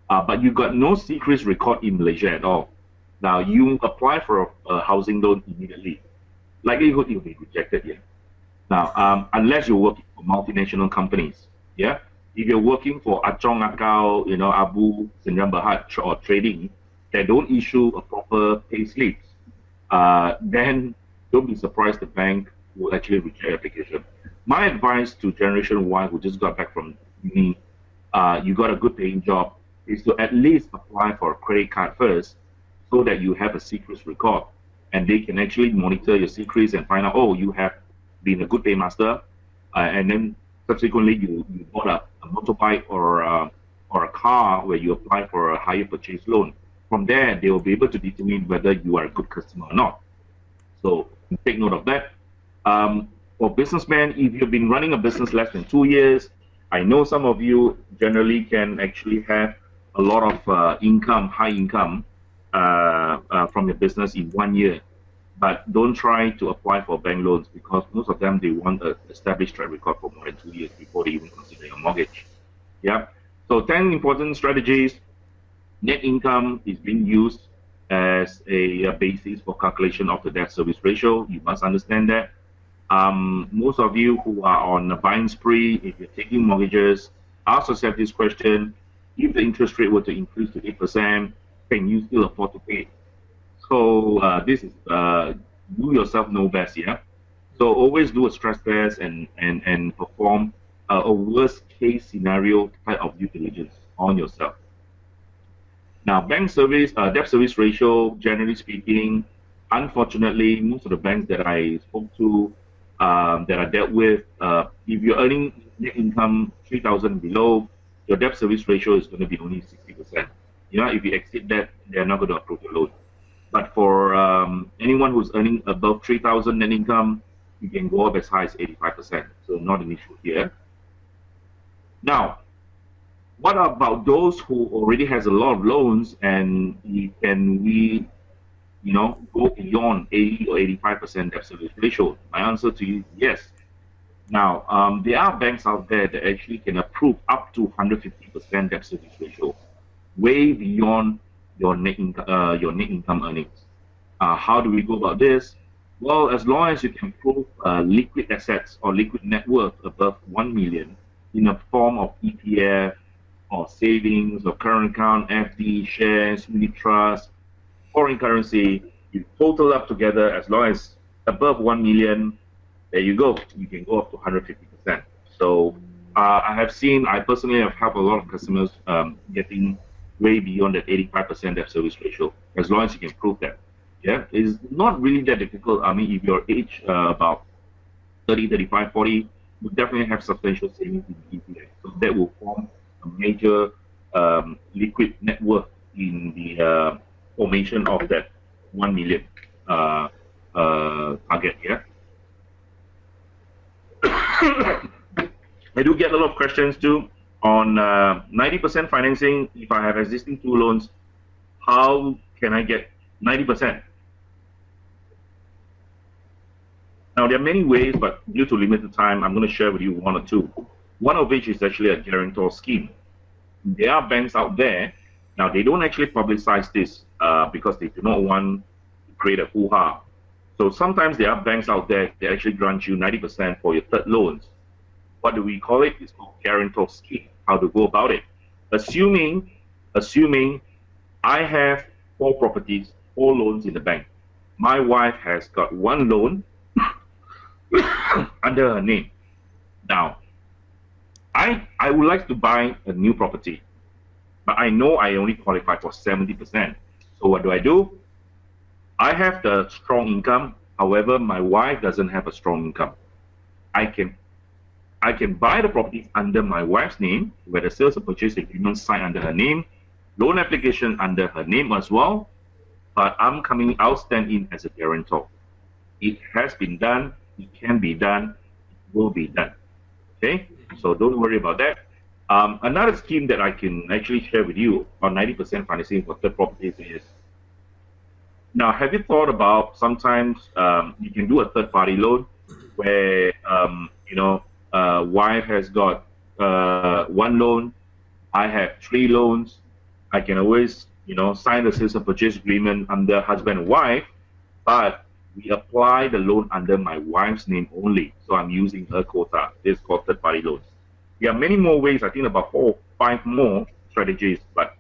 Speaker 3: but you got no CCRIS record in Malaysia at all. Now you apply for a housing loan immediately. Likelihood you'll be rejected here. Now, unless you're working for multinational companies, yeah. If you're working for Achong Akau, Abu, Sendirian Berhad or trading, that don't issue a proper pay slips, then don't be surprised the bank will actually reject your application. My advice to Generation Y who just got back from uni, you got a good paying job, is to at least apply for a credit card first so that you have a CCRIS record and they can actually monitor your CCRIS and find out, oh, you have been a good paymaster, and then subsequently you bought a motorbike or a car where you apply for a higher purchase loan. From there, they will be able to determine whether you are a good customer or not. So take note of that. For businessmen, if you've been running a business less than 2 years, I know some of you generally can actually have a lot of income, high income from your business in 1 year. But don't try to apply for bank loans because most of them, they want an established track record for more than 2 years before they even consider your mortgage. Yeah. So 10 important strategies. Net income is being used as a basis for calculation of the debt service ratio. You must understand that. Most of you who are on a buying spree, if you're taking mortgages, ask yourself this question: if the interest rate were to increase to 8%, can you still afford to pay? So this is do yourself know best, yeah. So always do a stress test and perform a worst case scenario type of due diligence on yourself. Now, debt service ratio, generally speaking, unfortunately, most of the banks that I spoke to, that I dealt with, if you're earning net income 3,000 below, your debt service ratio is going to be only 60%. If you exceed that, they're not going to approve your loan. But for anyone who's earning above 3,000 net income, you can go up as high as 85%. So not an issue here. Now, what about those who already has a lot of loans, and can we go beyond 80 or 85% debt service ratio? My answer to you is yes. Now, there are banks out there that actually can approve up to 150% debt service ratio, way beyond your net income earnings. How do we go about this? Well, as long as you can prove liquid assets or liquid net worth above 1 million in a form of ETF or savings or current account, FD, shares, unit trust, foreign currency, you total up together, as long as above 1 million, there you go. You can go up to 150%. So I personally have helped a lot of customers getting way beyond that 85% debt service ratio, as long as you can prove that. Yeah, it's not really that difficult. I mean, if your age about 30, 35, 40, you definitely have substantial savings in the ETF. So that will form a major liquid net worth in the formation of that 1 million target. Yeah. I do get a lot of questions too on 90% financing. If I have existing 2 loans, how can I get 90%? Now, there are many ways, but due to limited time, I'm going to share with you 1 or 2. One of which is actually a guarantor scheme. There are banks out there. Now, they don't actually publicize this because they do not want to create a hoo-ha. So sometimes there are banks out there that actually grant you 90% for your third loans. What do we call it? It's called guarantor scheme. How to go about it? Assuming I have 4 properties, 4 loans in the bank. My wife has got 1 loan under her name. Now, I would like to buy a new property, but I know I only qualify for 70%. So what do? I have the strong income. However, my wife doesn't have a strong income. I can buy the property under my wife's name, where the sales and purchase agreement signed under her name, loan application under her name as well, but I'll stand in as a guarantor. It has been done, it can be done, it will be done. Okay, so don't worry about that. Another scheme that I can actually share with you on 90% financing for third properties is, now, have you thought about sometimes you can do a third-party loan where wife has got 1 loan, I have 3 loans. I can always sign the sales and purchase agreement under husband and wife, but we apply the loan under my wife's name only. So I'm using her quota. This is called third-party loans. There are many more ways. I think about 4 or 5 more strategies, but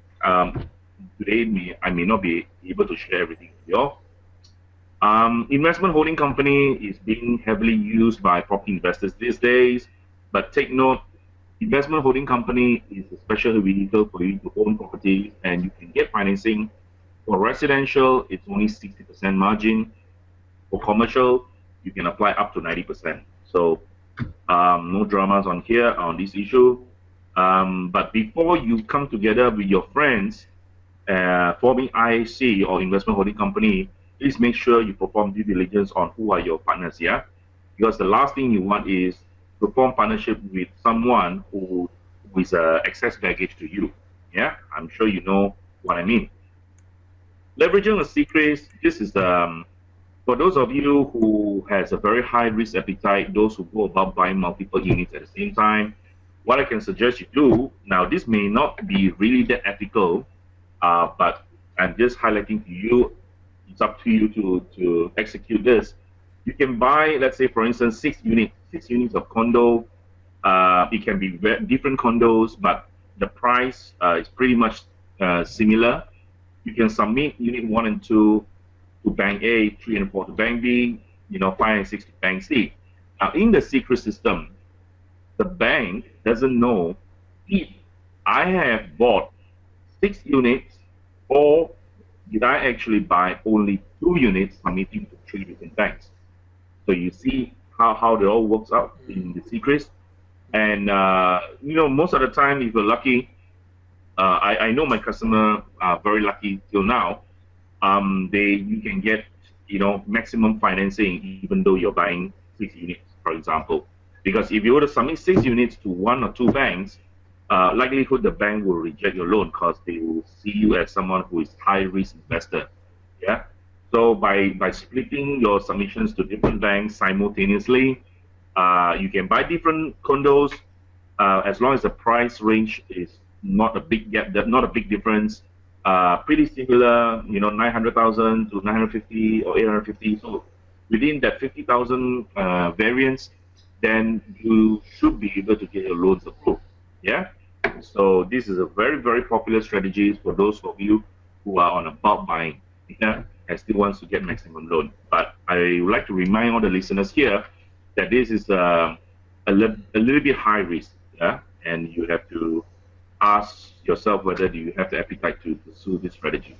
Speaker 3: today I may not be able to share everything with you all. Investment holding company is being heavily used by property investors these days, but take note, investment holding company is a special vehicle for you to own properties, and you can get financing. For residential, it's only 60% margin. For commercial, you can apply up to 90%. So no dramas on here on this issue. But before you come together with your friends forming IAC or investment holding company, please make sure you perform due diligence on who are your partners. Yeah, because the last thing you want is to form partnership with someone who is excess baggage to you. Yeah, I'm sure you know what I mean. Leveraging a CCRIS, this is for those of you who has a very high risk appetite, those who go about buying multiple units at the same time, what I can suggest you do, now this may not be really that ethical, but I'm just highlighting to you, it's up to you to execute this. You can buy, let's say for instance, 6 units of condo. It can be different condos, but the price is pretty much similar. You can submit unit 1 and 2 to Bank A, 3 and 4 to Bank B, 5 and 6 to Bank C. Now, in the CCRIS system, the bank doesn't know if I have bought 6 units or did I actually buy only 2 units submitting to 3 different banks? So you see how it all works out in the CCRIS. And most of the time, if you're lucky, I know my customer are very lucky till now. You can get maximum financing even though you're buying 6 units, for example. Because if you were to submit 6 units to 1 or 2 banks, likelihood the bank will reject your loan because they will see you as someone who is high risk investor. Yeah. So by splitting your submissions to different banks simultaneously, you can buy different condos as long as the price range is not a big gap, not a big difference. Pretty similar, 900,000 to 950 or 850. So within that 50,000 variance, then you should be able to get your loans approved. Yeah. So this is a very, very popular strategy for those of you who are on a bulk buying, and still wants to get maximum loan. But I would like to remind all the listeners here that this is a little bit high risk, yeah, and you have to ask yourself whether you have the appetite to pursue this strategy.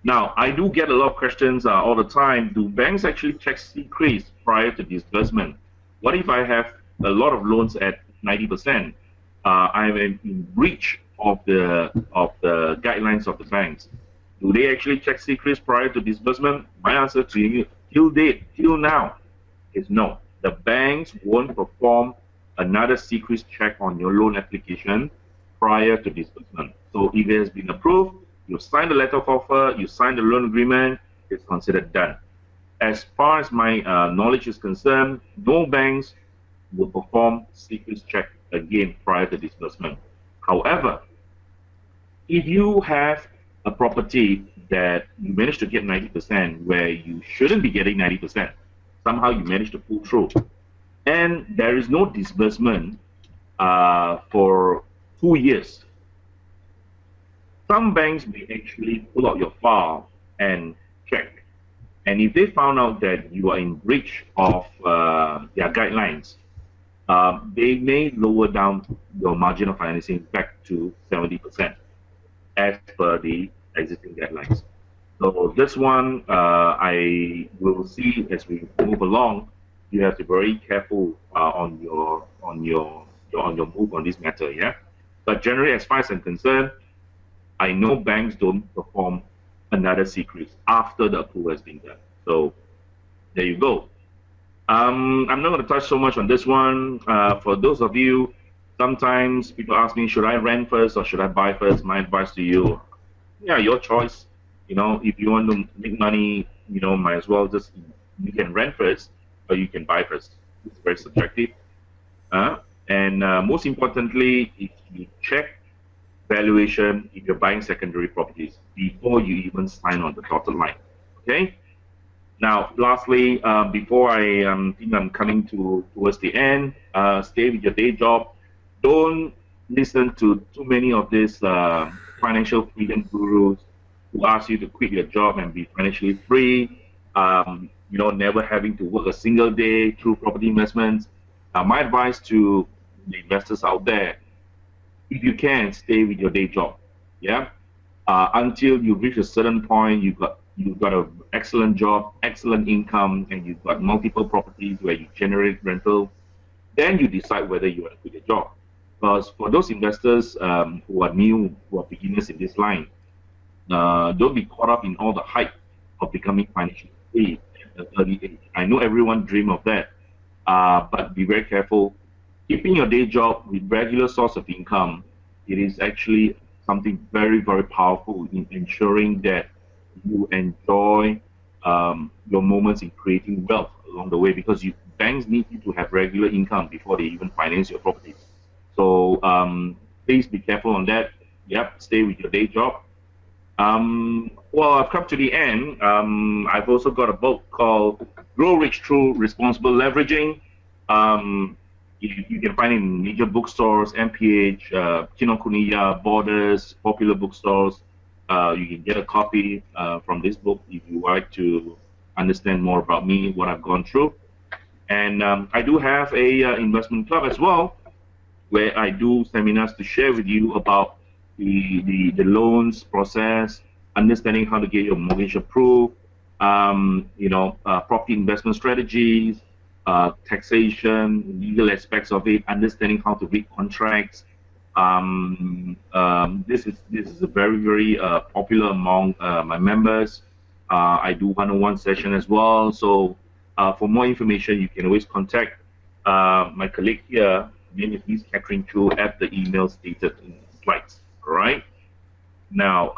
Speaker 3: Now, I do get a lot of questions all the time. Do banks actually check CCRIS prior to disbursement? What if I have a lot of loans at 90%? I'm in breach of the guidelines of the banks. Do they actually check CCRIS prior to disbursement? My answer to you, till now, is no. The banks won't perform another CCRIS check on your loan application prior to disbursement. So if it has been approved, you sign the letter of offer, you sign the loan agreement, it's considered done. As far as my knowledge is concerned, no banks will perform CCRIS check again prior to disbursement. However, if you have a property that you manage to get 90% where you shouldn't be getting 90%, somehow you manage to pull through, and there is no disbursement for 2 years, some banks may actually pull out your file and check. And if they found out that you are in breach of their guidelines, they may lower down your margin of financing back to 70% as per the existing guidelines. So this one, I will see as we move along. You have to be very careful on your move on this matter, yeah. But generally, as far as I'm concerned, I know banks don't perform another CCRIS after the approval has been done. So there you go. I'm not going to touch so much on this one. For those of you, sometimes people ask me, should I rent first or should I buy first? My advice to you, yeah, your choice. If you want to make money, might as well you can rent first or you can buy first. It's very subjective. And most importantly, if you check valuation if you're buying secondary properties before you even sign on the dotted line. Okay. Now, lastly, before I think I'm coming towards the end, stay with your day job. Don't listen to too many of these financial freedom gurus who ask you to quit your job and be financially free. Never having to work a single day through property investments. My advice to the investors out there: if you can, stay with your day job, yeah, until you reach a certain point, you've got an excellent job, excellent income, and you've got multiple properties where you generate rental. Then you decide whether you want to quit your job. Because for those investors who are new, who are beginners in this line, don't be caught up in all the hype of becoming financially free at an early age. I know everyone dream of that, but be very careful. Keeping your day job with regular source of income, it is actually something very, very powerful in ensuring that you enjoy your moments in creating wealth along the way, because banks need you to have regular income before they even finance your properties. So please be careful on that. Yep, stay with your day job. Well, I've come to the end. I've also got a book called Grow Rich Through Responsible Leveraging. You can find it in major bookstores, MPH, Kinokuniya, Borders, popular bookstores. You can get a copy from this book if you like to understand more about me, what I've gone through. And I do have a investment club as well, where I do seminars to share with you about the loans process, understanding how to get your mortgage approved, property investment strategies, taxation, legal aspects of it, understanding how to read contracts. This is a very popular among my members. I do one-on-one session as well. So for more information, you can always contact my colleague here. Name is Ms. Catherine Chu at the email stated in the slides. All right. Now,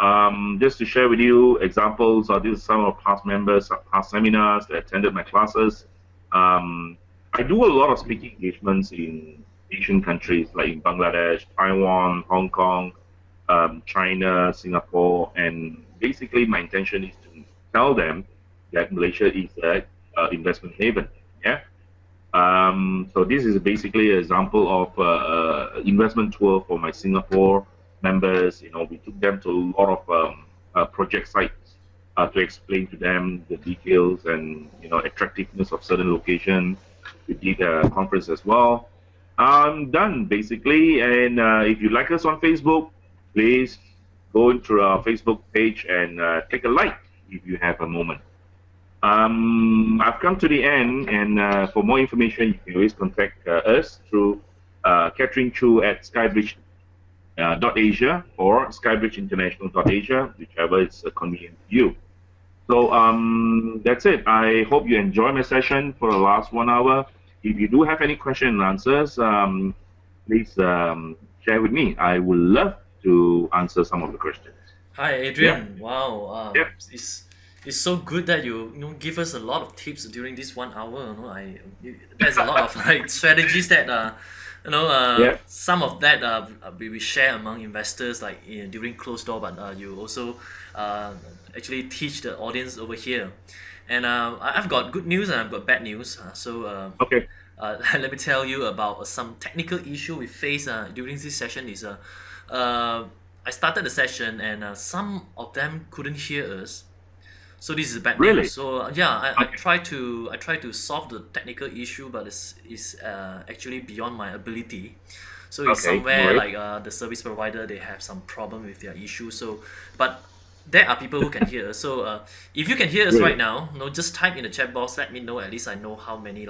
Speaker 3: just to share with you examples, these are some of past members, past seminars that attended my classes. I do a lot of speaking engagements in Asian countries like in Bangladesh, Taiwan, Hong Kong, China, Singapore, and basically my intention is to tell them that Malaysia is an investment haven. Yeah. So this is basically an example of investment tour for my Singapore members. We took them to a lot of project sites to explain to them the details and attractiveness of certain locations. We did a conference as well. I'm done basically, and if you like us on Facebook, please go into our Facebook page and take a like if you have a moment. I've come to the end, and for more information, you can always contact us through Catherine Chu at skybridge.asia or skybridgeinternational.asia, whichever is convenient to you. So that's it. I hope you enjoy my session for the last 1 hour. If you do have any questions and answers, please share with me. I would love to answer some of the questions.
Speaker 2: Hi, Adrian. Yeah. Wow.
Speaker 3: Yep.
Speaker 2: It's so good that you give us a lot of tips during this 1 hour. There's a lot of strategies that some of that we share among investors during closed door, but you also actually teach the audience over here. And I've got good news and I've got bad news.
Speaker 3: Okay.
Speaker 2: Let me tell you about some technical issue we face during this session. I started the session and some of them couldn't hear us. So this is bad
Speaker 3: Really?
Speaker 2: news. So I try to solve the technical issue, but it's actually beyond my ability. So it's somewhere like the service provider, they have some problem with their issue. So, but there are people who can hear us. So if you can hear us right now, just type in the chat box. Let me know. At least I know how many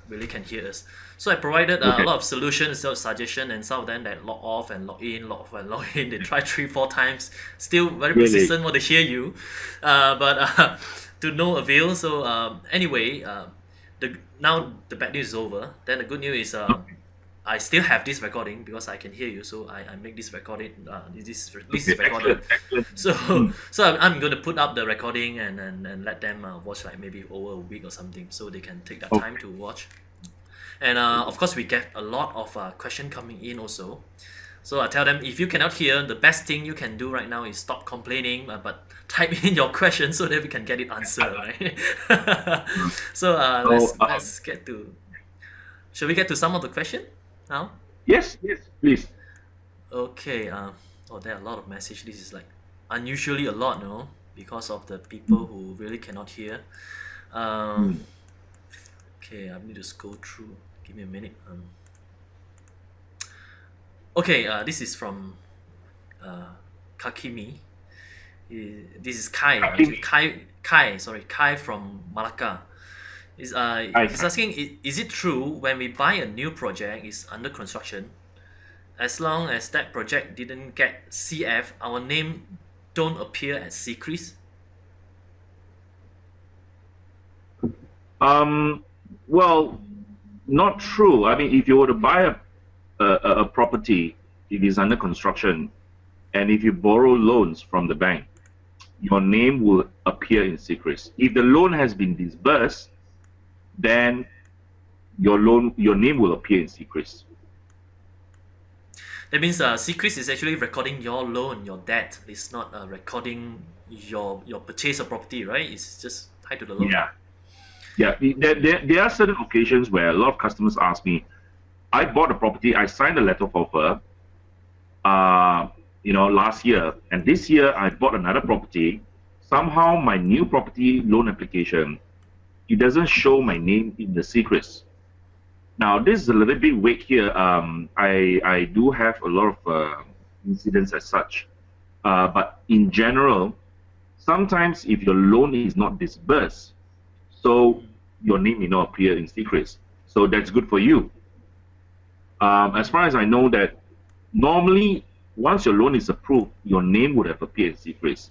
Speaker 2: really can hear us. So I provided a lot of solutions, suggestion, and some of them that log off and log in, log off and log in. They try 3-4 times, still very persistent want to hear you, but to no avail. So anyway, now the bad news is over. Then the good news is I still have this recording because I can hear you. So I make this recording. This is recorded.
Speaker 3: Excellent.
Speaker 2: So I'm going to put up the recording and let them watch maybe over a week or something, so they can take that time to watch. And of course, we get a lot of question coming in also. So I tell them, if you cannot hear, the best thing you can do right now is stop complaining, but type in your question so that we can get it answered, right? So let's get to. Shall we get to some of the question now?
Speaker 3: Yes, please.
Speaker 2: Okay. There are a lot of messages. This is unusually a lot, because of the people who really cannot hear. Okay, I need to scroll through. Give me a minute. Okay, this is from Kakimi. This is Kai. Actually, Kai from Malacca. He's asking, is it true when we buy a new project is under construction, as long as that project didn't get CF, our name don't appear as CCRIS?
Speaker 3: Well, not true. I mean, if you were to buy a property, it is under construction, and if you borrow loans from the bank, your name will appear in CCRIS. If the loan has been disbursed, then your name will appear in CCRIS.
Speaker 2: That means CCRIS is actually recording your loan, your debt. It's not recording your purchase of property, right? It's just tied to the loan.
Speaker 3: Yeah. There are certain occasions where a lot of customers ask me, I bought a property, I signed a letter of offer, last year, and this year I bought another property. Somehow my new property loan application, it doesn't show my name in the CCRIS. Now this is a little bit weak here. I do have a lot of incidents as such. But in general, sometimes if your loan is not disbursed, so your name may not appear in CCRIS. So that's good for you. As far as I know that normally once your loan is approved, your name would have appeared in CCRIS.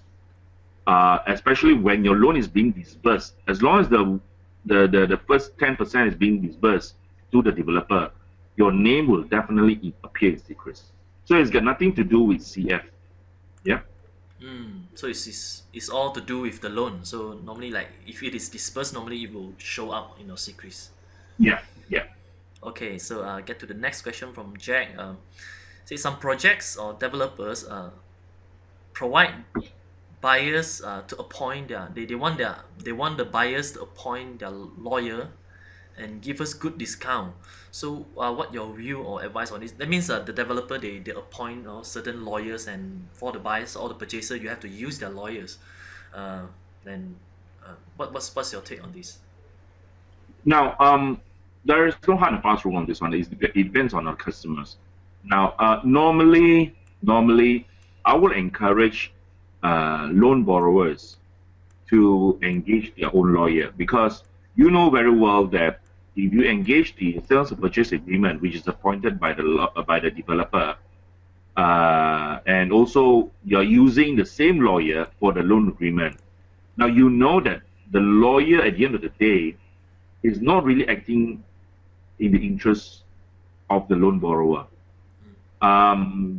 Speaker 3: Especially when your loan is being disbursed. As long as the first 10% is being disbursed to the developer, your name will definitely appear in CCRIS. So it's got nothing to do with CF. Yeah.
Speaker 2: So it's all to do with the loan. So normally, like if it is dispersed, normally it will show up in your CCRIS.
Speaker 3: Yeah. Yeah.
Speaker 2: Okay, so get to the next question from Jack. Say some projects or developers provide buyers to appoint they want the buyers to appoint their lawyer and give us good discount. So what your view or advice on this? That means the developer they appoint certain lawyers, and for the buyers or the purchaser you have to use their lawyers. Then what's your take on this?
Speaker 3: Now, there is no hard and fast rule on this one. It depends on our customers. Now, normally, I will encourage loan borrowers to engage their own lawyer, because you know very well that if you engage the sales and purchase agreement, which is appointed by the developer, and also you're using the same lawyer for the loan agreement. Now you know that the lawyer at the end of the day is not really acting in the interest of the loan borrower.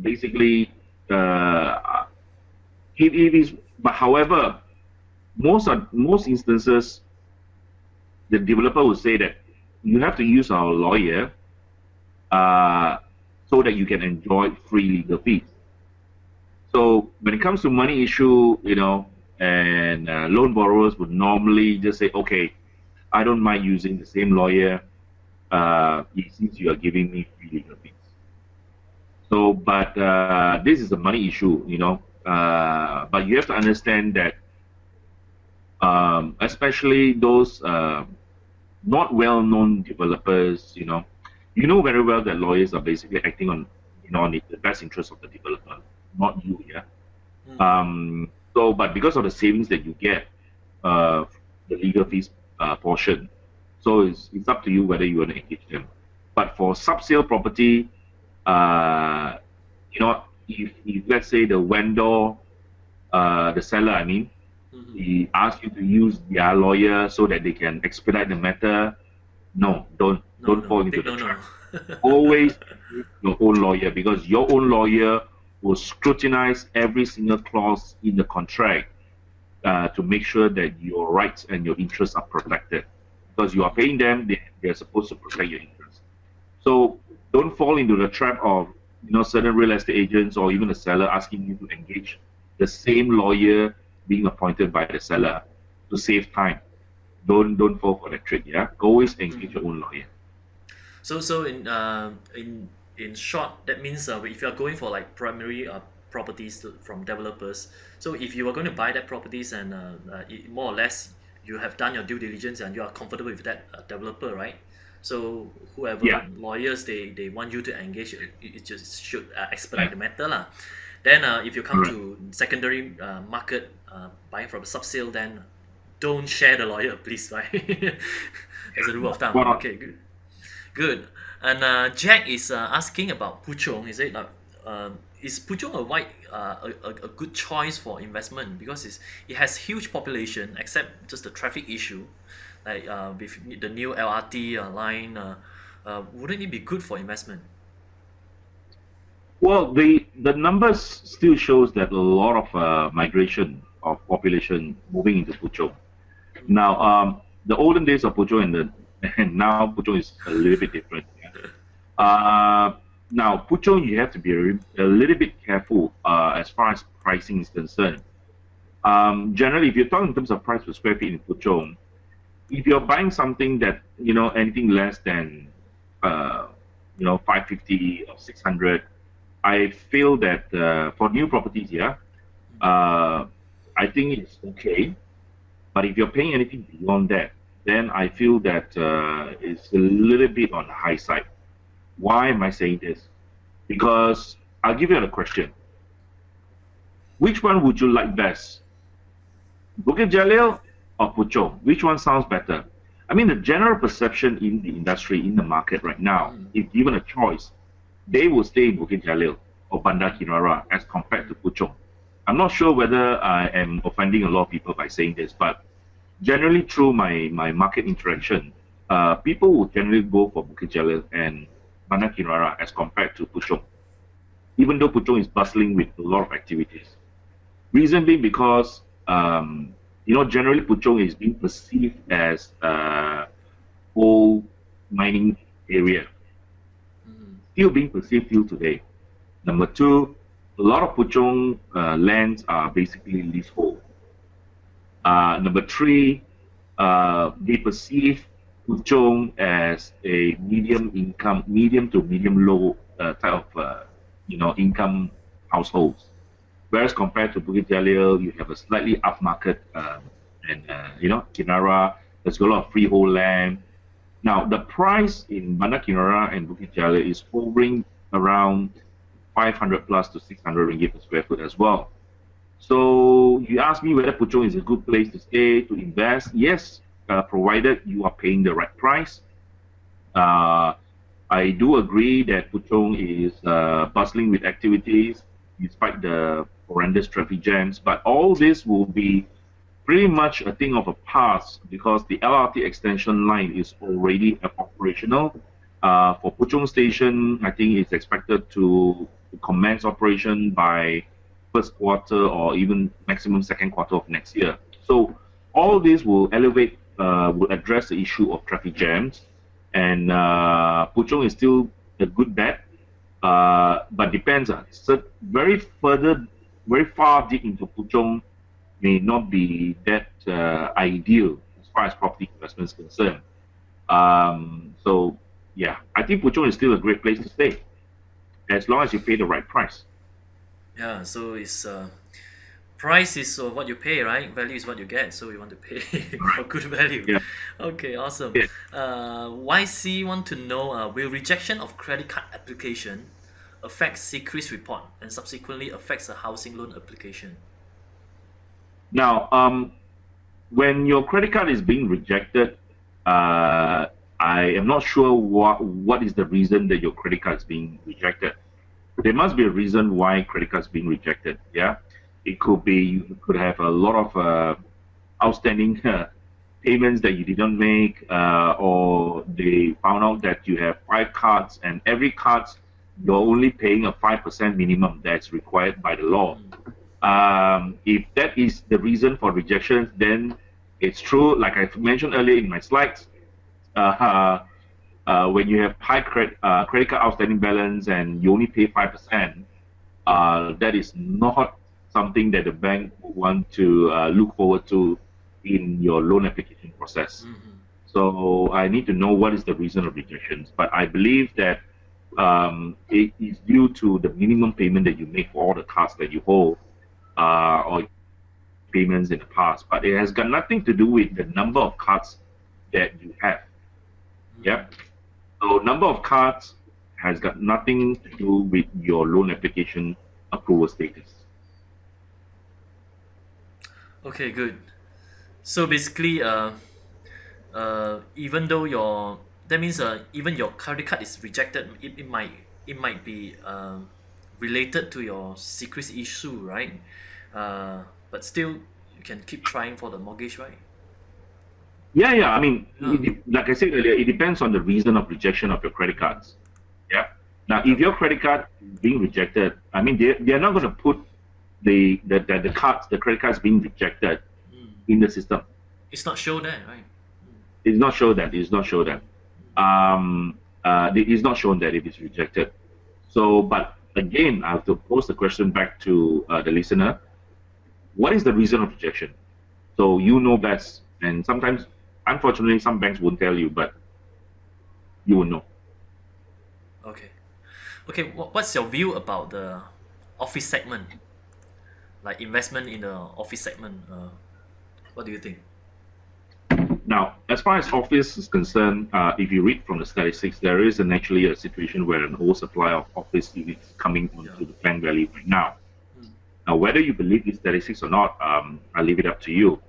Speaker 3: Basically, it is. But however, most instances, the developer will say that you have to use our lawyer so that you can enjoy free legal fees. So when it comes to money issue, and loan borrowers would normally just say, okay, I don't mind using the same lawyer since you are giving me free legal fees. So, but this is a money issue, but you have to understand that especially those not well-known developers, you know very well that lawyers are basically acting on, on the best interest of the developer, not you, yeah. So, but because of the savings that you get, the legal fees portion, so it's up to you whether you want to engage them. But for sub-sale property, if let's say the vendor, the seller, I mean, he asks you to use their lawyer so that they can expedite the matter, don't fall into the trap. Always use your own lawyer, because your own lawyer will scrutinize every single clause in the contract to make sure that your rights and your interests are protected. Because you are paying them, they're supposed to protect your interests. So don't fall into the trap of certain real estate agents or even the seller asking you to engage the same lawyer being appointed by the seller to save time. Don't fall for that trick. Yeah, always engage your own lawyer.
Speaker 2: So in short, that means if you are going for like primary properties from developers, so if you are going to buy that properties and more or less you have done your due diligence and you are comfortable with that developer, right? So whoever lawyers they want you to engage, it just should expedite the matter lah. Then if you come to secondary market buying from a sub-sale, then don't share the lawyer, please, right? As a rule of thumb. Okay, good. And Jack is asking about Puchong. He said, is Puchong a good choice for investment, because it has huge population except just the traffic issue, like with the new LRT line, wouldn't it be good for investment?
Speaker 3: Well, the numbers still shows that a lot of migration of population moving into Puchong. Now, the olden days of Puchong and now Puchong is a little bit different. Now, Puchong, you have to be a little bit careful as far as pricing is concerned. Generally, if you're talking in terms of price per square feet in Puchong, if you're buying something that anything less than 550 or 600, I feel that for new properties, I think it's okay. But if you're paying anything beyond that, then I feel that it's a little bit on the high side. Why am I saying this? Because I'll give you a question. Which one would you like best? Bukit Jalil or Puchong? Which one sounds better? I mean, the general perception in the industry, in the market right now, if given a choice, they will stay in Bukit Jalil or Bandar Kinara as compared to Puchong. I'm not sure whether I am offending a lot of people by saying this, but generally through my market interaction, people will generally go for Bukit Jalil and Bandar Kinara as compared to Puchong, even though Puchong is bustling with a lot of activities. Reason being because generally Puchong is being perceived as old mining area, still being perceived till today. Number two, a lot of Puchong lands are basically leasehold. Number three, they perceive Puchong as a medium to medium low type of income households. Whereas compared to Bukit Jalil, you have a slightly upmarket Kinara, there's a lot of freehold land. Now, the price in Bandar Kinara and Bukit Jalil is hovering around 500 plus to 600 ringgit per square foot as well. So you ask me whether Puchong is a good place to stay, to invest. Yes, provided you are paying the right price. I do agree that Puchong is bustling with activities despite the horrendous traffic jams, but all this will be pretty much a thing of a past because the LRT extension line is already operational. For Puchong Station, I think it's expected to commence operation by first quarter or even maximum second quarter of next year. So all this will will address the issue of traffic jams, and Puchong is still a good bet, but depends. So very far deep into Puchong may not be that ideal as far as property investment is concerned. So yeah, I think Puchong is still a great place to stay, as long as you pay the right price.
Speaker 2: Yeah, so it's price is what you pay, right? Value is what you get. So you want to pay for good value.
Speaker 3: Yeah.
Speaker 2: Okay, awesome.
Speaker 3: Yeah.
Speaker 2: YC want to know, will rejection of credit card application affect CCRIS report and subsequently affects a housing loan application?
Speaker 3: Now, when your credit card is being rejected, I am not sure what is the reason that your credit card is being rejected. There must be a reason why credit card is being rejected. Yeah, it could be you could have a lot of outstanding payments that you didn't make, or they found out that you have 5 cards and every card you're only paying a 5% minimum that's required by the law. If that is the reason for rejection, then it's true. Like I mentioned earlier in my slides, when you have high credit card outstanding balance and you only pay 5%, that is not something that the bank would want to look forward to in your loan application process. So I need to know what is the reason of rejections. But I believe that it is due to the minimum payment that you make for all the cards that you hold, or payments in the past. But it has got nothing to do with the number of cards that you have. Yep. So number of cards has got nothing to do with your loan application approval status.
Speaker 2: Okay, good. So basically, even though that means even your credit card is rejected, it might be related to your CCRIS issue, right? But still, you can keep trying for the mortgage, right?
Speaker 3: Yeah. I mean, like I said earlier, it depends on the reason of rejection of your credit cards. Yeah. Now, if your credit card is being rejected, I mean, they're not going to put the credit cards being rejected in the system.
Speaker 2: It's not show that, right?
Speaker 3: It's not show that. It's not show that. It is not shown that it is rejected. So, but again, I have to pose the question back to the listener. What is the reason of rejection? So you know best. And sometimes, unfortunately, some banks won't tell you, but you will know.
Speaker 2: Okay. What's your view about the office segment? Like investment in the office segment? What do you think?
Speaker 3: Now, as far as office is concerned, if you read from the statistics, there is actually a situation where an oversupply of office units coming onto the Klang Valley right now. Now, whether you believe these statistics or not, I'll leave it up to you.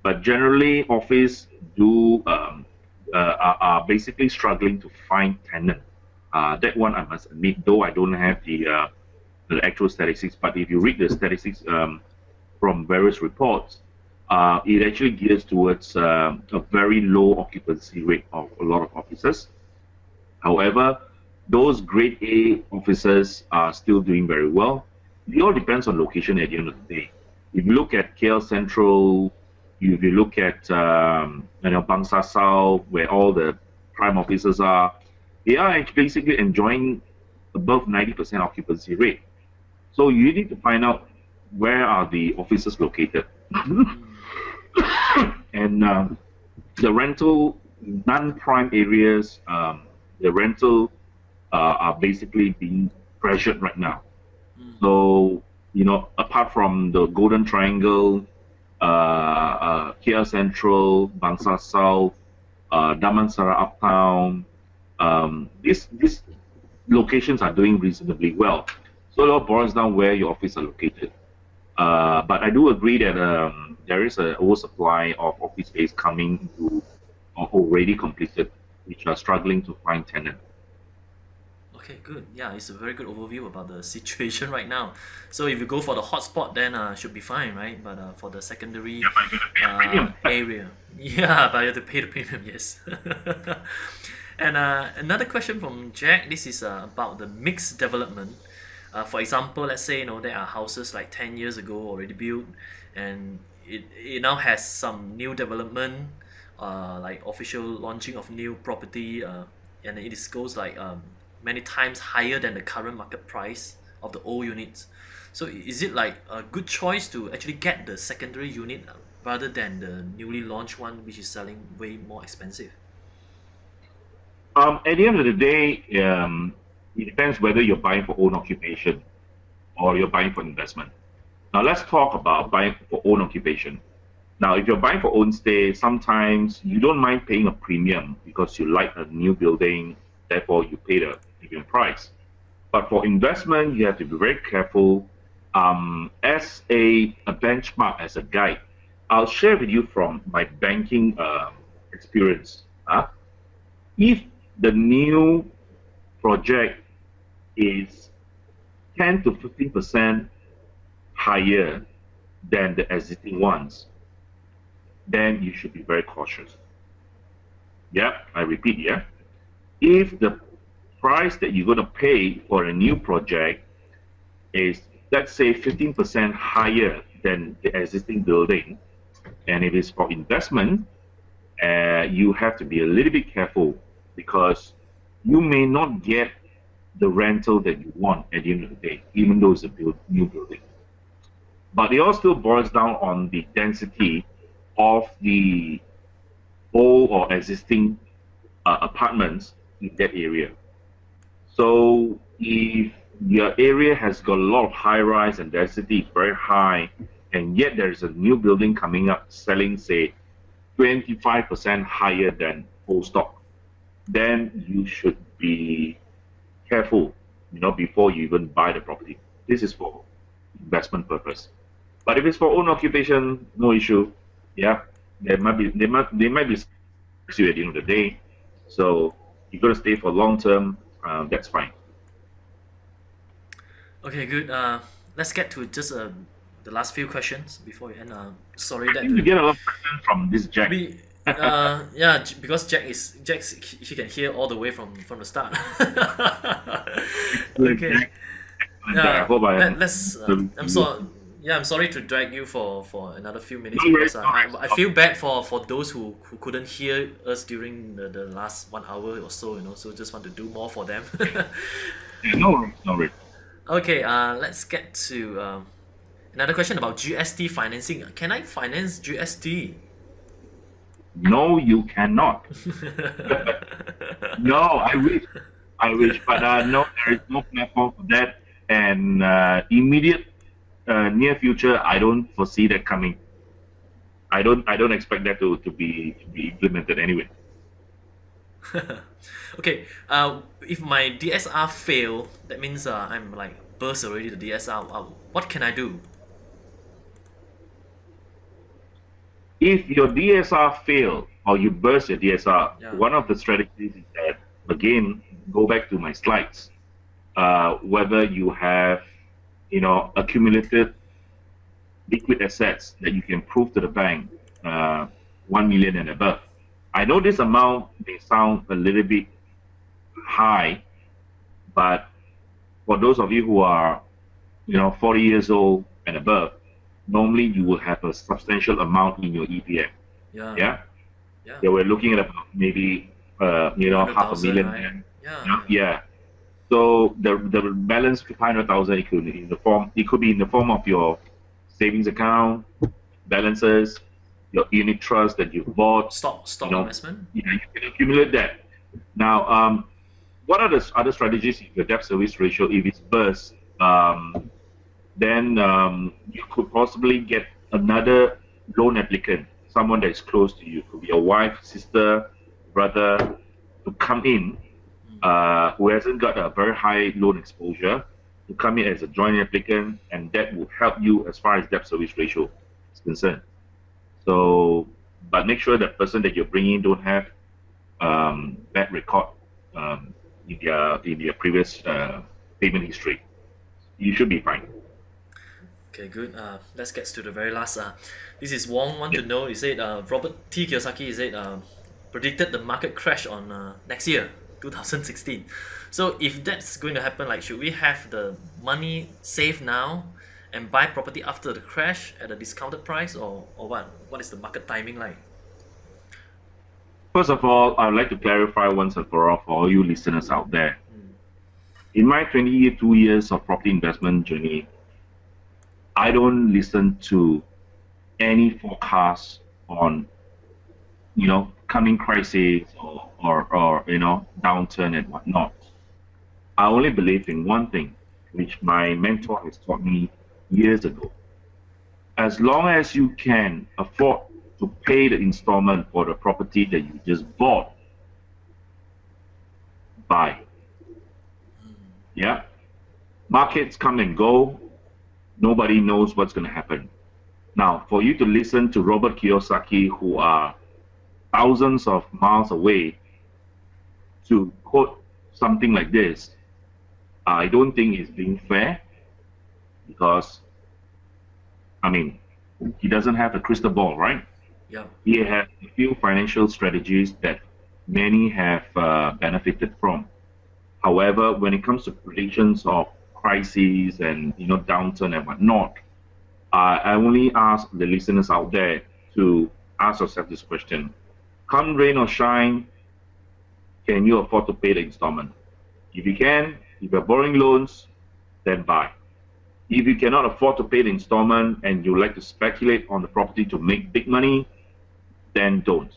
Speaker 3: But generally, office do are basically struggling to find tenant. That one I must admit, though I don't have the actual statistics. But if you read the statistics from various reports, it actually gears towards a very low occupancy rate of a lot of offices. However, those grade A offices are still doing very well. It all depends on location at the end of the day. If you look at KL Central, if you look at Bangsa South, where all the prime offices are, they are actually basically enjoying above 90% occupancy rate. So you need to find out where are the offices located. And the rental non-prime areas, the rental are basically being pressured right now. So, apart from the Golden Triangle, KL Central, Bangsa South, Damansara Uptown, these locations are doing reasonably well. So it all boils down where your office are located. But I do agree that there is an oversupply of office space coming to or already completed, which are struggling to find tenant.
Speaker 2: Okay, good. Yeah, it's a very good overview about the situation right now. So if you go for the hotspot, then should be fine, right? But for the secondary
Speaker 3: Yeah, but you have to pay a premium.
Speaker 2: area, yeah, but you have to pay the premium, yes. And another question from Jack. This is about the mixed development. For example, let's say there are houses like 10 years ago already built, and it now has some new development, like official launching of new property, and it is goes like many times higher than the current market price of the old units. So is it like a good choice to actually get the secondary unit rather than the newly launched one, which is selling way more expensive?
Speaker 3: At the end of the day, it depends whether you're buying for own occupation or you're buying for investment. Now, let's talk about buying for own occupation. Now, if you're buying for own stay, sometimes you don't mind paying a premium because you like a new building, therefore you pay the premium price. But for investment, you have to be very careful. As a benchmark, as a guide, I'll share with you from my banking experience. If the new project is 10 to 15% higher than the existing ones, then you should be very cautious. Yeah, I repeat, yeah. If the price that you're going to pay for a new project is, let's say, 15% higher than the existing building, and if it's for investment, you have to be a little bit careful because you may not get the rental that you want at the end of the day, even though it's a new building. But it all still boils down on the density of the old or existing apartments in that area. So if your area has got a lot of high rise and density is very high, and yet there's a new building coming up selling, say, 25% higher than old stock, then you should be careful, before you even buy the property. This is for investment purpose. But if it's for own occupation, no issue. Yeah, they might be you at the end of the day. So you're gonna stay for long term. That's fine.
Speaker 2: Okay, good. Let's get to just the last few questions before we end. Sorry
Speaker 3: I
Speaker 2: that
Speaker 3: think we get a lot of questions from this Jack.
Speaker 2: we yeah, because he can hear all the way from the start. Okay.
Speaker 3: Jack, I
Speaker 2: Yeah,
Speaker 3: hope I
Speaker 2: let's. I'm sorry. Yeah, I'm sorry to drag you for another few minutes
Speaker 3: No worries,
Speaker 2: because
Speaker 3: no worries.
Speaker 2: I feel bad for those who couldn't hear us during the last 1 hour or so. So just want to do more for them.
Speaker 3: No worries, no worries.
Speaker 2: Okay. Let's get to another question about GST financing. Can I finance GST?
Speaker 3: No, you cannot. No, I wish, but no, there is no platform for that, and immediate near future, I don't foresee that coming. I don't expect that to be implemented anyway.
Speaker 2: Okay. If my DSR fail, that means I'm like burst already the DSR. What can I do?
Speaker 3: If your DSR fail or you burst your DSR,
Speaker 2: Yeah.
Speaker 3: one of the strategies is that, again, go back to my slides, whether you have, accumulated liquid assets that you can prove to the bank, 1 million and above. I know this amount may sound a little bit high, but for those of you who are, 40 years old and above, normally you will have a substantial amount in your EPF.
Speaker 2: Yeah.
Speaker 3: Yeah.
Speaker 2: Yeah.
Speaker 3: They were looking at about maybe, half a
Speaker 2: 100,000,
Speaker 3: million.
Speaker 2: right?
Speaker 3: Yeah. Yeah. So the balance 500,000 it could be in the form. It could be in the form of your savings account balances, your unit trust that you've bought.
Speaker 2: Stock
Speaker 3: You know,
Speaker 2: investment.
Speaker 3: Yeah, you can accumulate that. Now, what are the other strategies if your debt service ratio, if it's burst, then you could possibly get another loan applicant, someone that is close to you, could be a wife, sister, brother, to come in, who hasn't got a very high loan exposure, to come in as a joint applicant, and that will help you as far as debt service ratio is concerned. So, but make sure that person that you're bringing don't have bad record in their previous payment history. You should be fine.
Speaker 2: Okay, good. Let's get to the very last. This is Wong want to know. He said Robert T. Kiyosaki, he said, predicted the market crash on next year, 2016. So if that's going to happen, like, should we have the money saved now and buy property after the crash at a discounted price, or what? What is the market timing like?
Speaker 3: First of all, I would like to clarify once and for all you listeners out there. In my 22 years of property investment journey, I don't listen to any forecast on, coming crisis or downturn and whatnot. I only believe in one thing, which my mentor has taught me years ago. As long as you can afford to pay the installment for the property that you just bought, buy. Yeah. Markets come and go. Nobody knows what's going to happen. Now, for you to listen to Robert Kiyosaki, who are thousands of miles away, to quote something like this, I don't think it's being fair, because, he doesn't have a crystal ball, right?
Speaker 2: Yeah.
Speaker 3: He has a few financial strategies that many have benefited from. However, when it comes to predictions of crises and downturn and whatnot, I only ask the listeners out there to ask yourself this question: come rain or shine, can you afford to pay the installment? If you can, if you're borrowing loans, then buy. If you cannot afford to pay the installment and you like to speculate on the property to make big money, then don't.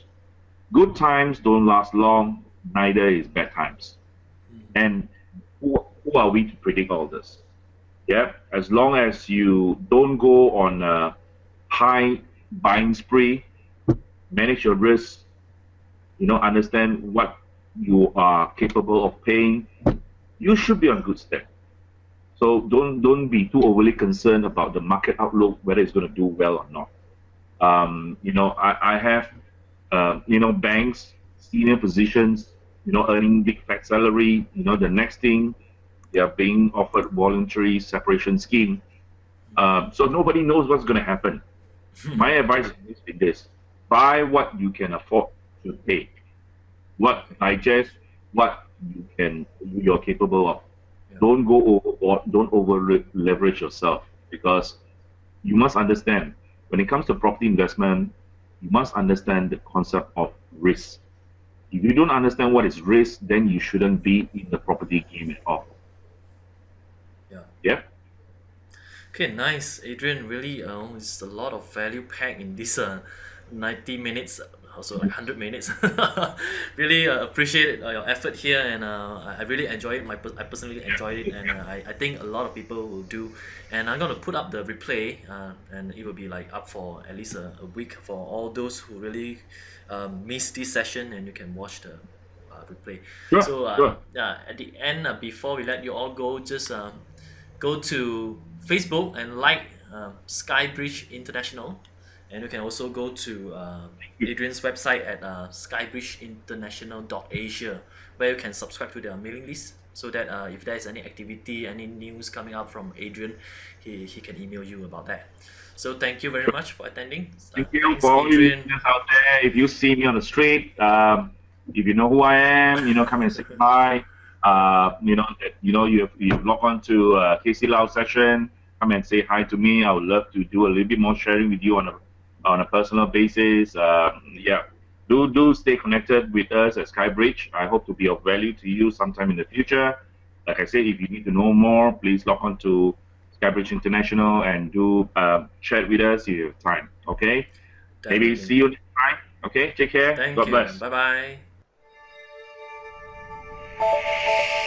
Speaker 3: Good times don't last long, neither is bad times. And who are we to predict all this? Yeah, as long as you don't go on a high buying spree, manage your risk, understand what you are capable of paying, you should be on good step. So don't be too overly concerned about the market outlook, whether it's going to do well or not. I have banks, senior positions, earning big fat salary. The next thing, they are being offered voluntary separation scheme. So nobody knows what's going to happen. My advice is this: buy what you can afford to pay, digest what you're capable of. Don't go overboard. Don't over leverage yourself, because you must understand, when it comes to property investment, you must understand the concept of risk. If you don't understand what is risk, then you shouldn't be in the property game at all.
Speaker 2: Yeah.
Speaker 3: Yeah.
Speaker 2: Okay, nice, Adrian. Really, it's a lot of value packed in this 90 minutes, also like 100 minutes. Really appreciate your effort here, and I really enjoy it. I personally enjoyed it, and I think a lot of people will do. And I'm gonna put up the replay, and it will be like up for at least a week for all those who really missed this session, and you can watch the replay.
Speaker 3: Sure,
Speaker 2: So
Speaker 3: sure.
Speaker 2: at the end, before we let you all go, just go to Facebook and like SkyBridge International, And you can also go to Adrian's website at skybridgeinternational.asia, where you can subscribe to their mailing list so that if there is any activity, any news coming up from Adrian, he can email you about that. So thank you very much for attending.
Speaker 3: Thank you
Speaker 2: Thanks,
Speaker 3: for all you
Speaker 2: Adrian.
Speaker 3: listeners out there. If you see me on the street, if you know who I am, come and say hi. You've logged on to KC Lau session. Come and say hi to me. I would love to do a little bit more sharing with you on a personal basis. Yeah, do stay connected with us at SkyBridge. I hope to be of value to you sometime in the future. Like I said, if you need to know more, please log on to SkyBridge International and do chat with us if you have time. Okay.
Speaker 2: Definitely.
Speaker 3: Maybe see you next time. Okay. Take care.
Speaker 2: Thank
Speaker 3: God
Speaker 2: you.
Speaker 3: bless.
Speaker 2: Bye bye.